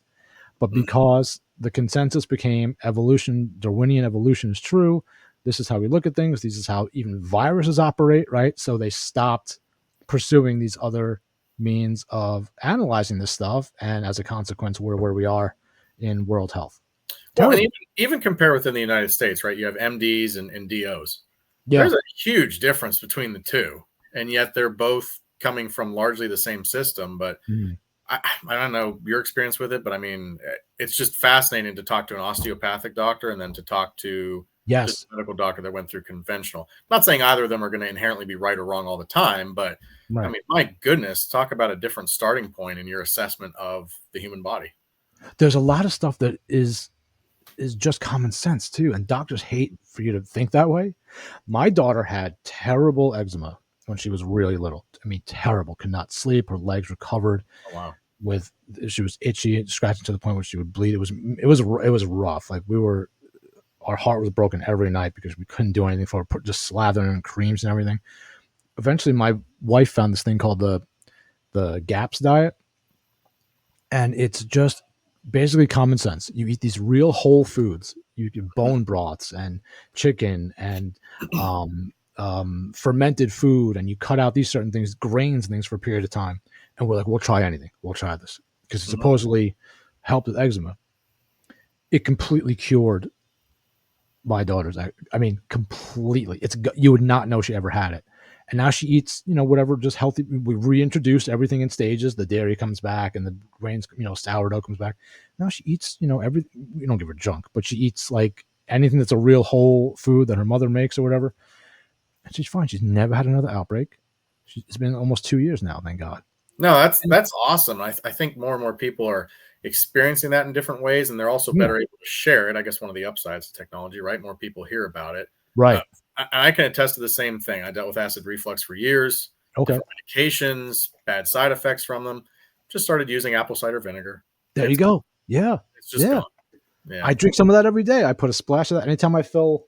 but Mhm. because the consensus became evolution, Darwinian evolution is true. This is how we look at things. This is how even viruses operate, right? So they stopped pursuing these other means of analyzing this stuff. And as a consequence, we're where we are in world health. Well, and Terrible. even compare within the United States, right? You have MDs and DOs. Yeah. There's a huge difference between the two, and yet they're both coming from largely the same system. But Mm. I don't know your experience with it, but I mean, it's just fascinating to talk to an osteopathic doctor and then to talk to just Yes. a medical doctor that went through conventional. I'm not saying either of them are going to inherently be right or wrong all the time, but I Right. mean, my goodness, talk about a different starting point in your assessment of the human body. There's a lot of stuff that is just common sense too. And doctors hate for you to think that way. My daughter had terrible eczema when she was really little. I mean, terrible. Could not sleep. Her legs were covered Oh, wow. with. She was itchy, scratching to the point where she would bleed. It was rough. Like our heart was broken every night because we couldn't do anything for her. Just slathering in creams and everything. Eventually, my wife found this thing called the GAPS diet, and it's just basically common sense. You eat these real whole foods. You get bone broths and chicken and fermented food, and you cut out these certain things, grains and things for a period of time. And we're like, we'll try anything. We'll try this because it Mhm. supposedly helped with eczema. It completely cured My daughter's, I mean, completely. You would not know she ever had it. And now she eats, whatever, just healthy. We reintroduced everything in stages. The dairy comes back and the grains, sourdough comes back. Now she eats, everything. We don't give her junk, but she eats like anything that's a real whole food that her mother makes or whatever. And she's fine. She's never had another outbreak. It's been almost 2 years now, thank God. No, that's awesome. I think more and more people are experiencing that in different ways, and they're also Yeah. better able to share it. I guess one of the upsides of technology, right? More people hear about it. Right. I can attest to the same thing. I dealt with acid reflux for years, Okay. different medications, bad side effects from them. Just started using apple cider vinegar. There you go. Yeah. It's just gone. Yeah. I drink some of that every day. I put a splash of that. Anytime I fill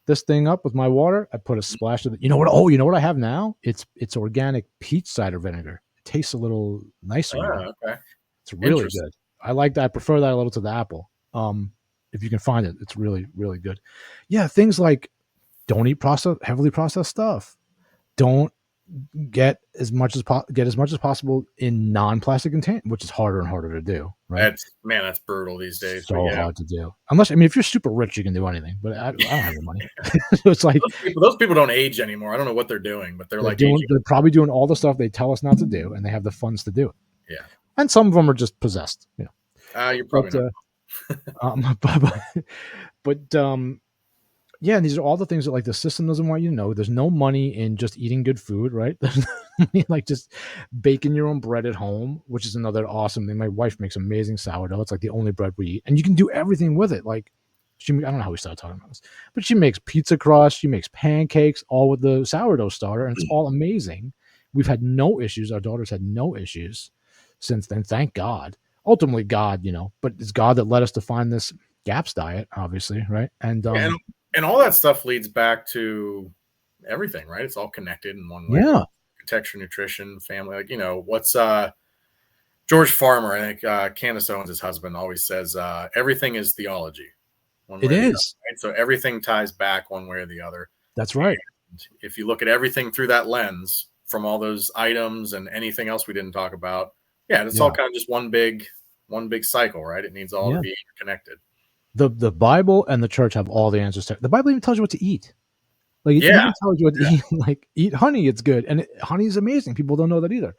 this thing up with my water, I put a splash of it. You know what I have now? It's organic peach cider vinegar. It tastes a little nicer. Okay. It's really good. I like that. I prefer that a little to the apple. If you can find it, it's really, really good. Yeah, things like don't eat heavily processed stuff. Don't get as much as possible in non-plastic containers, which is harder and harder to do. Right? That's brutal these days. So hard to do. Unless, if you're super rich, you can do anything. But I don't have the money. So it's like those people don't age anymore. I don't know what they're doing, but they're probably doing all the stuff they tell us not to do, and they have the funds to do it. Yeah. And some of them are just possessed. You're probably not. But yeah, and these are all the things that like the system doesn't want you to know. There's no money in just eating good food, right? There's no money like just baking your own bread at home, which is another awesome thing. My wife makes amazing sourdough. It's like the only bread we eat, and you can do everything with it. Like I don't know how we started talking about this, but she makes pizza crust, she makes pancakes, all with the sourdough starter, and it's all amazing. We've had no issues. Our daughter's had no issues since then. Thank God. Ultimately, God, but it's God that led us to find this GAPS diet, obviously, right? And all that stuff leads back to everything, right? It's all connected in one way. Yeah. Architecture, nutrition, family. Like, what's George Farmer, I think Candace Owens' husband, always says, everything is theology. It is. Other, right? So everything ties back one way or the other. That's right. And if you look at everything through that lens, from all those items and anything else we didn't talk about, it's all kind of just one big cycle, right? It needs all to be interconnected. The Bible and the church have all the answers to it. The Bible even tells you what to eat. Like it even tells you what to eat. Like eat honey, it's good, and honey is amazing. People don't know that either.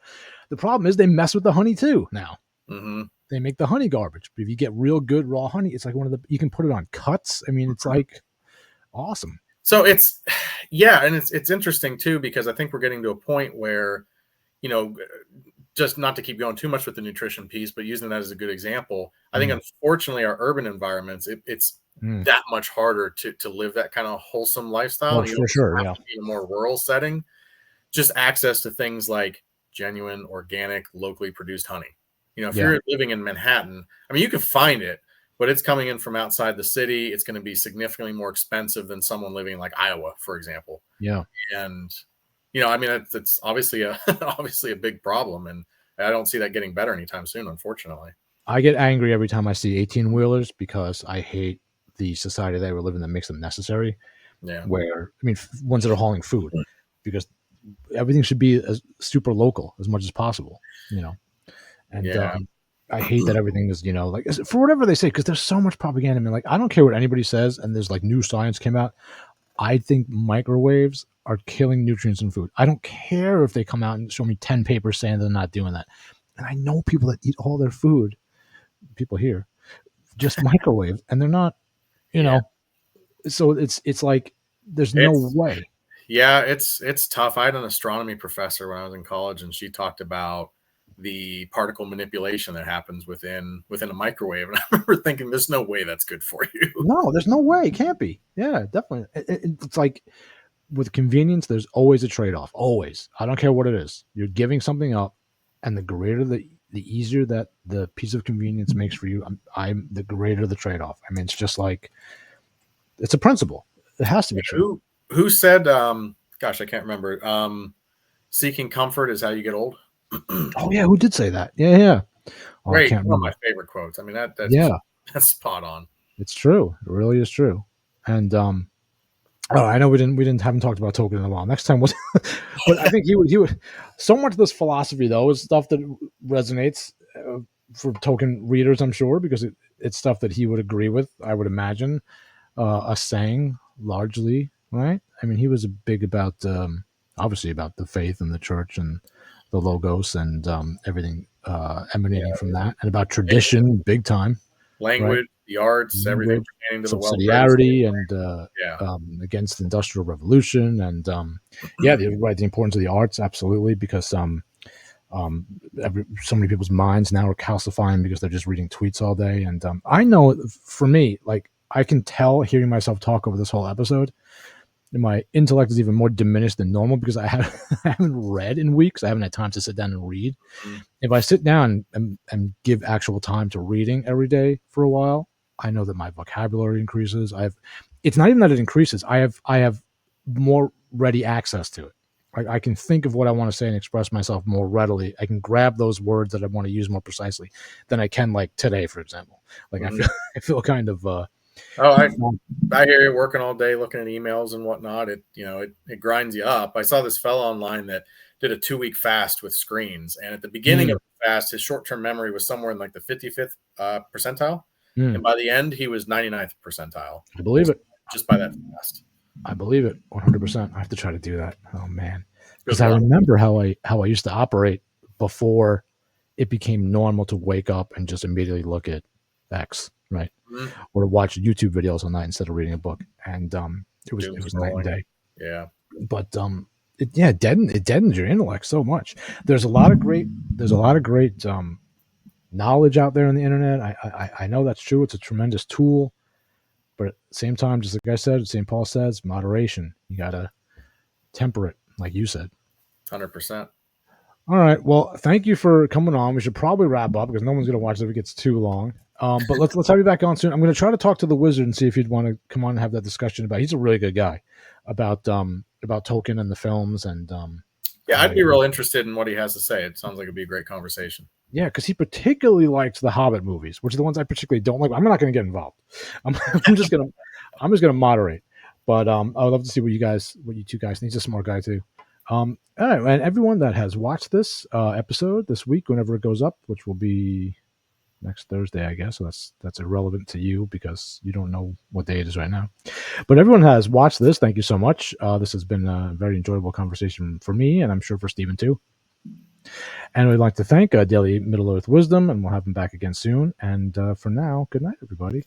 The problem is they mess with the honey too now. Mm-hmm. They make the honey garbage. But if you get real good raw honey, it's like you can put it on cuts. I mean, it's like awesome. So it's it's interesting too, because I think we're getting to a point where, just not to keep going too much with the nutrition piece, but using that as a good example, I think unfortunately our urban environments, it's that much harder to live that kind of wholesome lifestyle. For sure, in a more rural setting, just access to things like genuine, organic, locally produced honey. If you're living in Manhattan, I mean, you can find it, but it's coming in from outside the city. It's going to be significantly more expensive than someone living in like Iowa, for example. Yeah. And I mean, it's obviously a big problem, and I don't see that getting better anytime soon, unfortunately. I get angry every time I see 18-wheelers because I hate the society that we're living that makes them necessary. Yeah. Where, ones that are hauling food, because everything should be as super local as much as possible, And I hate that everything is, like for whatever they say, because there's so much propaganda. I mean, like I don't care what anybody says, and there's like new science came out. I think microwaves are killing nutrients in food. I don't care if they come out and show me 10 papers saying they're not doing that. And I know people that eat all their food, people here, just microwave, and they're not, so it's like there's no way. Yeah, it's tough. I had an astronomy professor when I was in college, and she talked about the particle manipulation that happens within a microwave. And I remember thinking, there's no way that's good for you. No, there's no way. It can't be. Yeah, definitely. It's like with convenience, there's always a trade-off. Always. I don't care what it is. You're giving something up, and the greater the easier that the piece of convenience makes for you, I'm the greater the trade-off. I mean, it's just like it's a principle. It has to be true. Who said, gosh, I can't remember. Seeking comfort is how you get old. Oh yeah, who did say that? Yeah. Oh, Great, one of my favorite quotes. I mean, that's spot on. It's true. It really is true. And I know we haven't talked about Tolkien in a while. Next time but I think he would. So much of this philosophy though is stuff that resonates for Tolkien readers, I'm sure, because it's stuff that he would agree with. I would imagine. a saying largely, right? I mean, he was big about obviously about the faith and the church and the logos and everything emanating from that, and about tradition, big time, right? Language, the arts, everything Language, pertaining to the welfare of the state. subsidiarity, and Yeah. against the industrial revolution, and yeah, the importance of the arts, absolutely, because so many people's minds now are calcifying because they're just reading tweets all day. And I know for me, like, I can tell hearing myself talk over this whole episode, my intellect is even more diminished than normal because I haven't read in weeks. I haven't had time to sit down and read. Mhm. If I sit down and give actual time to reading every day for a while, I know that my vocabulary increases. It's not even that it increases. I have more ready access to it. I can think of what I want to say and express myself more readily. I can grab those words that I want to use more precisely than I can, like, today, for example. Like, Mhm. I feel kind of Oh, I hear you working all day looking at emails and whatnot. It grinds you up. I saw this fellow online that did a 2-week fast with screens, and at the beginning Mm, of the fast, his short-term memory was somewhere in like the 55th percentile, mm. and by the end, he was 99th percentile I believe it. just by that fast. I believe it 100%. I have to try to do that. Oh man, because Good I luck. remember how I used to operate before it became normal to wake up and just immediately look at X, right, Mhm. or to watch YouTube videos all night instead of reading a book, and Doom it was night and scrolling. day. Yeah. But it deadens your intellect so much. There's a lot of great knowledge out there on the internet. I know that's true. It's a tremendous tool. But at the same time, just like I said, St. Paul says, moderation. You gotta temper it, like you said. 100%. All right. Well, thank you for coming on. We should probably wrap up because no one's gonna watch it if it gets too long. But let's have you back on soon. I'm gonna try to talk to the wizard and see if he'd want to come on and have that discussion about. He's a really good guy about Tolkien and the films and Yeah, how I'd be real interested in what he has to say. It sounds like it'd be a great conversation. yeah, because he particularly likes the Hobbit movies, which are the ones I particularly don't like. I'm not going to get involved. I'm just gonna moderate. But I would love to see what you two guys think. He's a smart guy too. All right, and everyone that has watched this episode this week, whenever it goes up, which will be next Thursday, I guess. So that's irrelevant to you because you don't know what day it is right now. But everyone has watched this. Thank you so much. This has been a very enjoyable conversation for me, and I'm sure for Stephen too. And we'd like to thank Daily Middle Earth Wisdom, and we'll have him back again soon. And for now, good night, everybody.